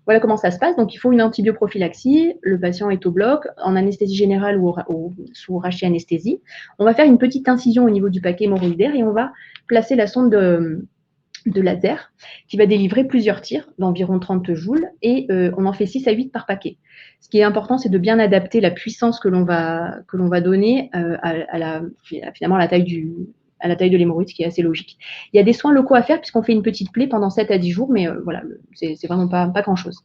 Voilà comment ça se passe. Donc, il faut une antibioprophylaxie. Le patient est au bloc, en anesthésie générale ou sous rachianesthésie. On va faire une petite incision au niveau du paquet hémorroïdaire et on va placer la sonde de laser qui va délivrer plusieurs tirs d'environ 30 joules et on en fait 6 à 8 par paquet. Ce qui est important, c'est de bien adapter la puissance que l'on va donner finalement à à la taille de l'hémorroïde, ce qui est assez logique. Il y a des soins locaux à faire puisqu'on fait une petite plaie pendant 7 à 10 jours, mais voilà, c'est vraiment pas grand-chose.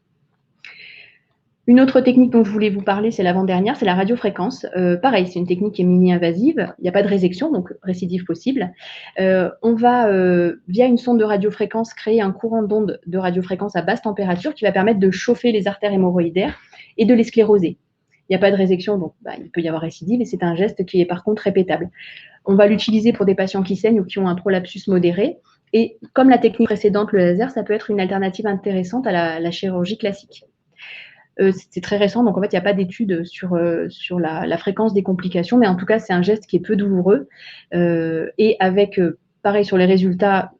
Une autre technique dont je voulais vous parler, c'est l'avant-dernière, c'est la radiofréquence. Pareil, c'est une technique qui est mini-invasive, il n'y a pas de résection, donc récidive possible. On va, via une sonde de radiofréquence, créer un courant d'onde de radiofréquence à basse température qui va permettre de chauffer les artères hémorroïdaires et de les scléroser. Il n'y a pas de résection, donc il peut y avoir récidive, et c'est un geste qui est par contre répétable. On va l'utiliser pour des patients qui saignent ou qui ont un prolapsus modéré. Et comme la technique précédente, le laser, ça peut être une alternative intéressante à la chirurgie classique. C'est très récent, donc en fait, il n'y a pas d'études sur la fréquence des complications, mais en tout cas, c'est un geste qui est peu douloureux et avec, pareil, sur les résultats,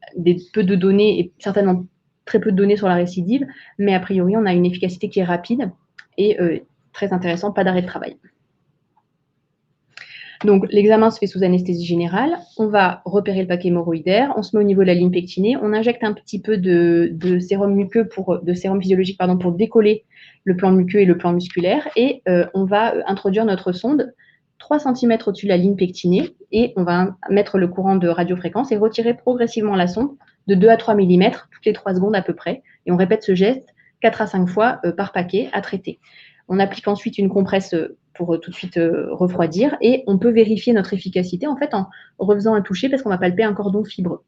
peu de données et certainement très peu de données sur la récidive, mais a priori, on a une efficacité qui est rapide et très intéressant, pas d'arrêt de travail. Donc, l'examen se fait sous anesthésie générale. On va repérer le paquet hémorroïdaire. On se met au niveau de la ligne pectinée. On injecte un petit peu de sérum muqueux de sérum physiologique pour décoller le plan muqueux et le plan musculaire. Et on va introduire notre sonde 3 cm au-dessus de la ligne pectinée et on va mettre le courant de radiofréquence et retirer progressivement la sonde de 2 à 3 mm toutes les 3 secondes à peu près. Et on répète ce geste 4 à 5 fois par paquet à traiter. On applique ensuite une compresse pour tout de suite refroidir et on peut vérifier notre efficacité en fait en refaisant un toucher parce qu'on va palper un cordon fibreux.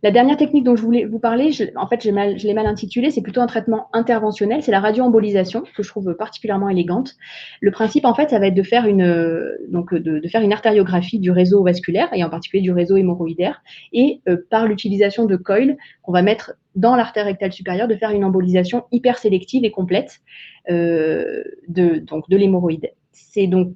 La dernière technique dont je voulais vous parler, je l'ai mal intitulée, c'est plutôt un traitement interventionnel, c'est la radioembolisation que je trouve particulièrement élégante. Le principe en fait, ça va être de faire une artériographie du réseau vasculaire et en particulier du réseau hémorroïdaire et par l'utilisation de coils qu'on va mettre dans l'artère rectale supérieure, de faire une embolisation hyper sélective et complète de l'hémorroïde. C'est donc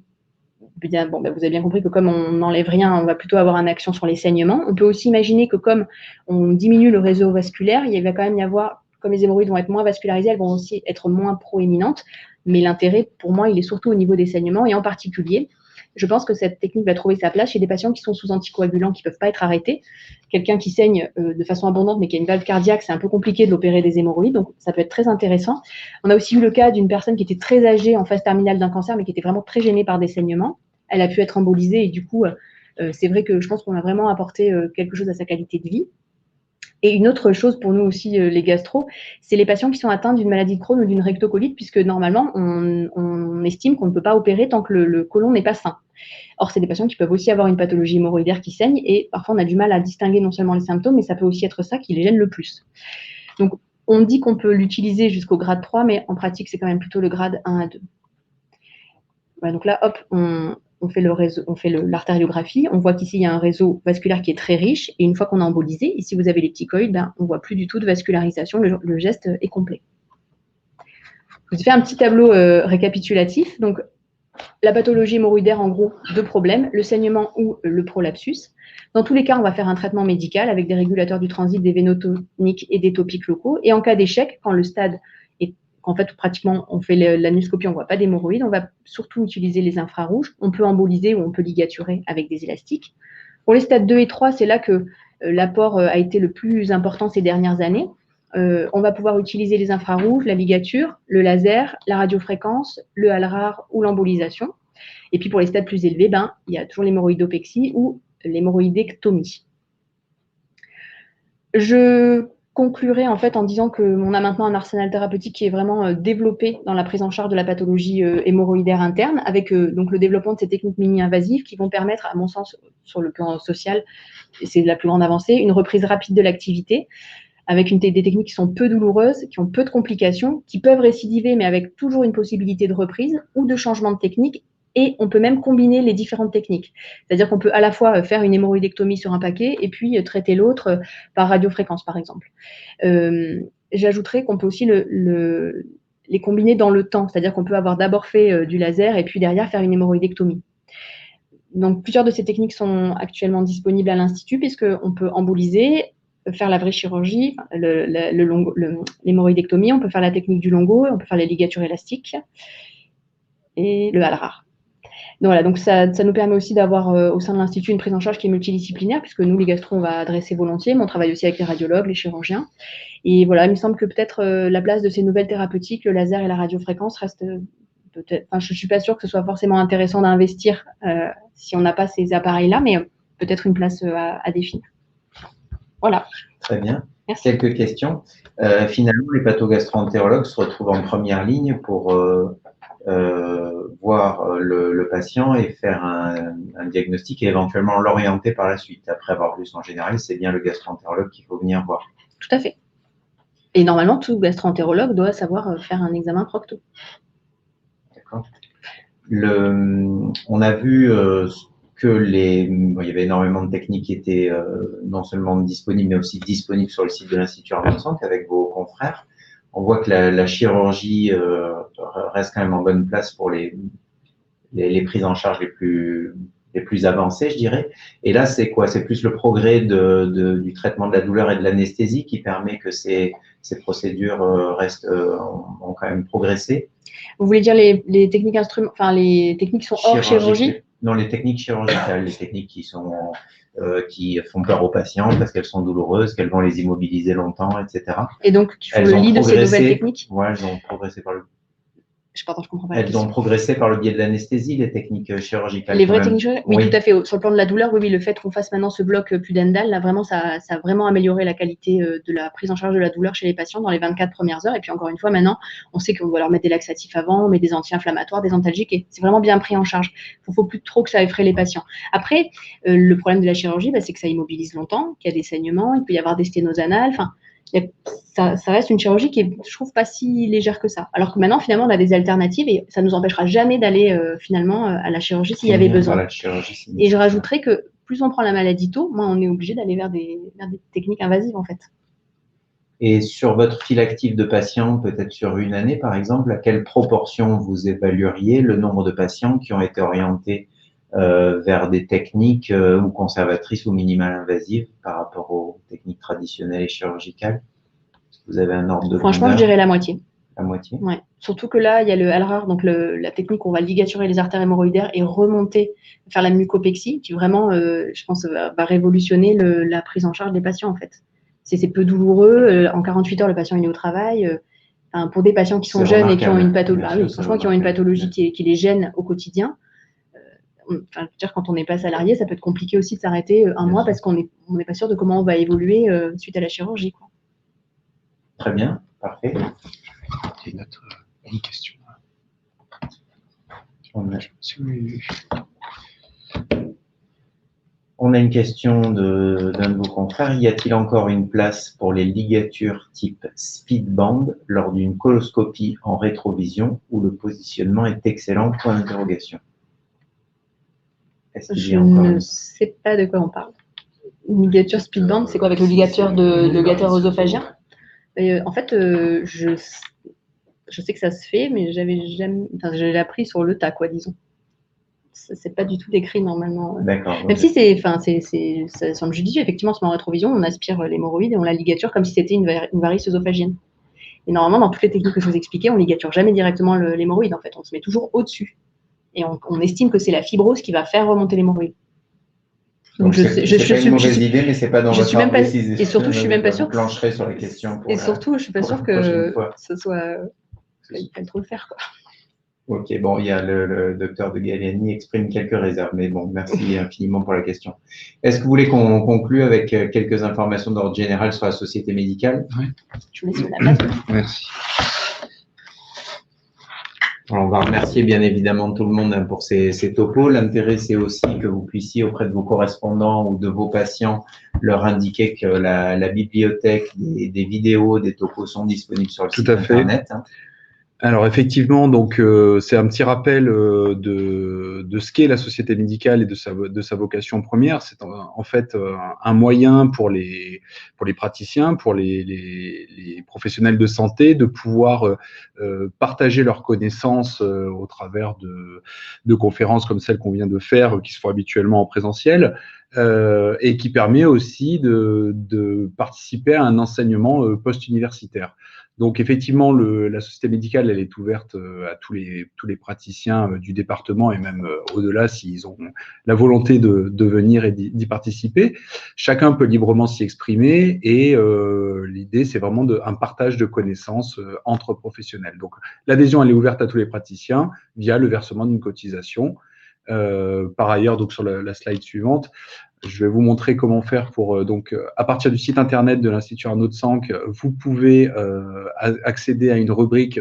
bien, vous avez bien compris que comme on n'enlève rien, on va plutôt avoir une action sur les saignements. On peut aussi imaginer que comme on diminue le réseau vasculaire, il va quand même y avoir, comme les hémorroïdes vont être moins vascularisées, elles vont aussi être moins proéminentes. Mais l'intérêt, pour moi, il est surtout au niveau des saignements et en particulier, je pense que cette technique va trouver sa place chez des patients qui sont sous anticoagulants, qui ne peuvent pas être arrêtés. Quelqu'un qui saigne de façon abondante, mais qui a une valve cardiaque, c'est un peu compliqué de l'opérer des hémorroïdes, donc ça peut être très intéressant. On a aussi eu le cas d'une personne qui était très âgée en phase terminale d'un cancer, mais qui était vraiment très gênée par des saignements. Elle a pu être embolisée et du coup, c'est vrai que je pense qu'on a vraiment apporté quelque chose à sa qualité de vie. Et une autre chose pour nous aussi, les gastro, c'est les patients qui sont atteints d'une maladie de Crohn ou d'une rectocolite, puisque normalement, on estime qu'on ne peut pas opérer tant que le côlon n'est pas sain. Or, c'est des patients qui peuvent aussi avoir une pathologie hémorroïdaire qui saigne et parfois on a du mal à distinguer non seulement les symptômes, mais ça peut aussi être ça qui les gêne le plus. Donc, on dit qu'on peut l'utiliser jusqu'au grade 3, mais en pratique, c'est quand même plutôt le grade 1 à 2. Voilà, donc là, hop, on fait l'artériographie, on voit qu'ici, il y a un réseau vasculaire qui est très riche, et une fois qu'on a embolisé, ici, vous avez les petits coils, on ne voit plus du tout de vascularisation, le geste est complet. Je vous ai fait un petit tableau récapitulatif. Donc, la pathologie hémorroïdaire, en gros, 2 problèmes, le saignement ou le prolapsus. Dans tous les cas, on va faire un traitement médical avec des régulateurs du transit, des vénotoniques et des topiques locaux. Et en cas d'échec, quand le stade est, en fait, pratiquement, on fait l'anuscopie, on ne voit pas d'hémorroïdes, on va surtout utiliser les infrarouges. On peut emboliser ou on peut ligaturer avec des élastiques. Pour les stades 2 et 3, c'est là que l'apport a été le plus important ces dernières années. On va pouvoir utiliser les infrarouges, la ligature, le laser, la radiofréquence, le HALRAR ou l'embolisation. Et puis pour les stades plus élevés, il y a toujours l'hémorroïdopexie ou l'hémorroïdectomie. Je conclurai en fait en disant qu'on a maintenant un arsenal thérapeutique qui est vraiment développé dans la prise en charge de la pathologie hémorroïdaire interne, avec donc le développement de ces techniques mini-invasives qui vont permettre, à mon sens, sur le plan social, et c'est la plus grande avancée, une reprise rapide de l'activité, avec des techniques qui sont peu douloureuses, qui ont peu de complications, qui peuvent récidiver, mais avec toujours une possibilité de reprise ou de changement de technique. Et on peut même combiner les différentes techniques. C'est-à-dire qu'on peut à la fois faire une hémorroïdectomie sur un paquet et puis traiter l'autre par radiofréquence, par exemple. J'ajouterais qu'on peut aussi les combiner dans le temps. C'est-à-dire qu'on peut avoir d'abord fait du laser et puis derrière faire une hémorroïdectomie. Donc, plusieurs de ces techniques sont actuellement disponibles à l'Institut puisqu'on peut emboliser, faire la vraie chirurgie, l'hémorroïdectomie, on peut faire la technique du longo, on peut faire les ligatures élastiques et le HALRAR. Donc voilà, donc ça nous permet aussi d'avoir au sein de l'Institut une prise en charge qui est multidisciplinaire, puisque nous, les gastro, on va adresser volontiers, mais on travaille aussi avec les radiologues, les chirurgiens. Et voilà, il me semble que peut-être la place de ces nouvelles thérapeutiques, le laser et la radiofréquence, reste peut-être. Enfin, je ne suis pas sûre que ce soit forcément intéressant d'investir si on n'a pas ces appareils-là, mais peut-être une place à définir. Voilà. Très bien. Merci. Quelques questions. Finalement, les patho-gastro-entérologues se retrouvent en première ligne pour voir le patient et faire un diagnostic et éventuellement l'orienter par la suite. Après avoir vu son généraliste, c'est bien le gastro-entérologue qu'il faut venir voir. Tout à fait. Et normalement, tout gastro-entérologue doit savoir faire un examen procto. D'accord. On a vu que il y avait énormément de techniques qui étaient non seulement disponibles, mais aussi disponibles sur le site de l'Institut Armand Sank avec vos confrères. On voit que la chirurgie reste quand même en bonne place pour les prises en charge les plus avancées, je dirais. Et là, c'est quoi? C'est plus le progrès du traitement de la douleur et de l'anesthésie qui permet que ces procédures ont quand même progressé. Vous voulez dire les techniques les techniques qui sont hors chirurgie? Non, les techniques chirurgicales, les techniques qui font peur aux patients parce qu'elles sont douloureuses, qu'elles vont les immobiliser longtemps, etc. Et donc, tu fais le lit de ces nouvelles techniques? Ouais, elles ont progressé par le Je comprends pas. Elles ont progressé par le biais de l'anesthésie, les techniques chirurgicales. Les vraies techniques chirurgicales? Oui, tout à fait. Sur le plan de la douleur, oui, le fait qu'on fasse maintenant ce bloc pudendal, là, vraiment, ça a vraiment amélioré la qualité de la prise en charge de la douleur chez les patients dans les 24 premières heures. Et puis, encore une fois, maintenant, on sait qu'on doit leur mettre des laxatifs avant, on met des anti-inflammatoires, des antalgiques, et c'est vraiment bien pris en charge. Il ne faut plus trop que ça effraie les patients. Après, le problème de la chirurgie, c'est que ça immobilise longtemps, qu'il y a des saignements, il peut y avoir des sténoses anales, enfin, ça reste une chirurgie qui est, je trouve, pas si légère que ça. Alors que maintenant, finalement, on a des alternatives et ça nous empêchera jamais d'aller finalement à la chirurgie s'il y avait besoin. Et je rajouterais que plus on prend la maladie tôt, moins on est obligé d'aller vers des techniques invasives en fait. Et sur votre fil actif de patients, peut-être sur une année par exemple, à quelle proportion vous évalueriez le nombre de patients qui ont été orientés vers des techniques ou conservatrices ou minimal invasives par rapport aux techniques traditionnelles et chirurgicales? Vous avez un ordre de Franchement, je dirais la moitié. La moitié? Ouais. Surtout que là, il y a le ALRAR, donc la technique où on va ligaturer les artères hémorroïdaires et remonter, faire la mucopexie, qui vraiment, je pense, va révolutionner la prise en charge des patients en fait. C'est peu douloureux. En 48 heures, le patient est au travail. Pour des patients qui sont jeunes et qui ont une pathologie, franchement, qui ont une pathologie qui les gêne au quotidien. Quand on n'est pas salarié, ça peut être compliqué aussi de s'arrêter un mois parce qu'on n'est pas sûr de comment on va évoluer suite à la chirurgie, quoi. Très bien, parfait. C'est une question. On a une question d'un de vos confrères. Y a-t-il encore une place pour les ligatures type speedband lors d'une coloscopie en rétrovision où le positionnement est excellent? Point d'interrogation. Je ne sais pas de quoi on parle. Une ligature speedband, c'est quoi avec le ligature de gâtero-œsophagien? En fait, je sais que ça se fait, mais j'avais jamais. Enfin, je l'ai appris sur le tas, quoi, disons. C'est pas du tout décrit normalement. D'accord. Même si ça semble judicieux, effectivement, en rétrovision, on aspire l'hémorroïde et on la ligature comme si c'était une varice œsophagienne. Et normalement, dans toutes les techniques que je vous expliquais, on ligature jamais directement l'hémorroïde, en fait. On se met toujours au-dessus. Et on estime que c'est la fibrose qui va faire remonter l'hémorroïde. Donc, c'est pas une mauvaise idée, mais c'est pas dans votre ordre précis. Et surtout, je suis même pas sûre. Plancherai sur les questions. Et surtout, je suis pas sûre que ce soit. Il fallait trop le faire, quoi. Ok, bon, il y a le docteur de Galliani exprime quelques réserves, mais bon, merci infiniment pour la question. Est-ce que vous voulez qu'on conclue avec quelques informations d'ordre général sur la société médicale? Oui. Je vous laisse la place. Merci. Alors, on va remercier bien évidemment tout le monde pour ces topos. L'intérêt, c'est aussi que vous puissiez, auprès de vos correspondants ou de vos patients, leur indiquer que la bibliothèque, des vidéos, des topos sont disponibles sur le site internet. Alors effectivement, donc c'est un petit rappel de ce qu'est la société médicale et de sa vocation première. C'est en fait un moyen pour les praticiens, pour les professionnels de santé, de pouvoir partager leurs connaissances au travers de conférences comme celle qu'on vient de faire, qui se font habituellement en présentiel, et qui permet aussi de participer à un enseignement post-universitaire. Donc effectivement, la société médicale, elle est ouverte à tous les praticiens du département et même au-delà s'ils ont la volonté de venir et d'y participer. Chacun peut librement s'y exprimer et l'idée, c'est vraiment un partage de connaissances entre professionnels. Donc l'adhésion, elle est ouverte à tous les praticiens via le versement d'une cotisation. Par ailleurs, donc sur la slide suivante, Je vais vous montrer comment faire pour, à partir du site internet de l'Institut Arnaud de Sanck, vous pouvez accéder à une rubrique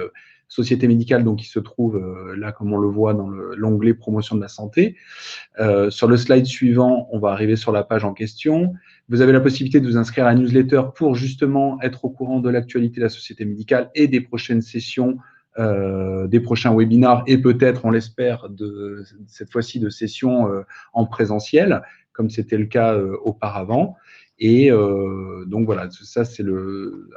Société médicale, donc qui se trouve là, comme on le voit, dans l'onglet Promotion de la santé. Sur le slide suivant, on va arriver sur la page en question. Vous avez la possibilité de vous inscrire à la newsletter pour justement être au courant de l'actualité de la société médicale et des prochaines sessions, des prochains webinars et peut-être, on l'espère, cette fois-ci de sessions en présentiel, comme c'était le cas auparavant. Et donc voilà, ça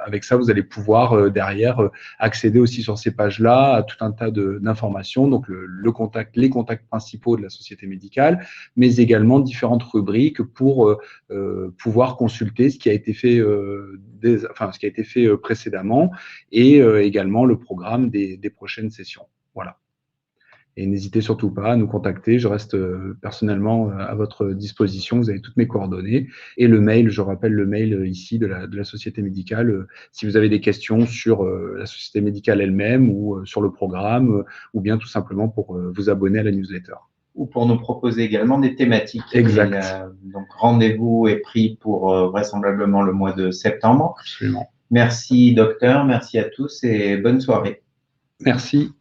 avec ça, vous allez pouvoir derrière accéder aussi sur ces pages-là à tout un tas d'informations, donc les contacts principaux de la société médicale, mais également différentes rubriques pour pouvoir consulter ce qui a été fait, précédemment et également le programme des prochaines sessions. Voilà. Et n'hésitez surtout pas à nous contacter. Je reste personnellement à votre disposition. Vous avez toutes mes coordonnées. Et le mail, je rappelle le mail ici de la société médicale. Si vous avez des questions sur la société médicale elle-même ou sur le programme, ou bien tout simplement pour vous abonner à la newsletter. Ou pour nous proposer également des thématiques. Exact. Donc, rendez-vous est pris pour vraisemblablement le mois de septembre. Absolument. Merci, docteur. Merci à tous et bonne soirée. Merci.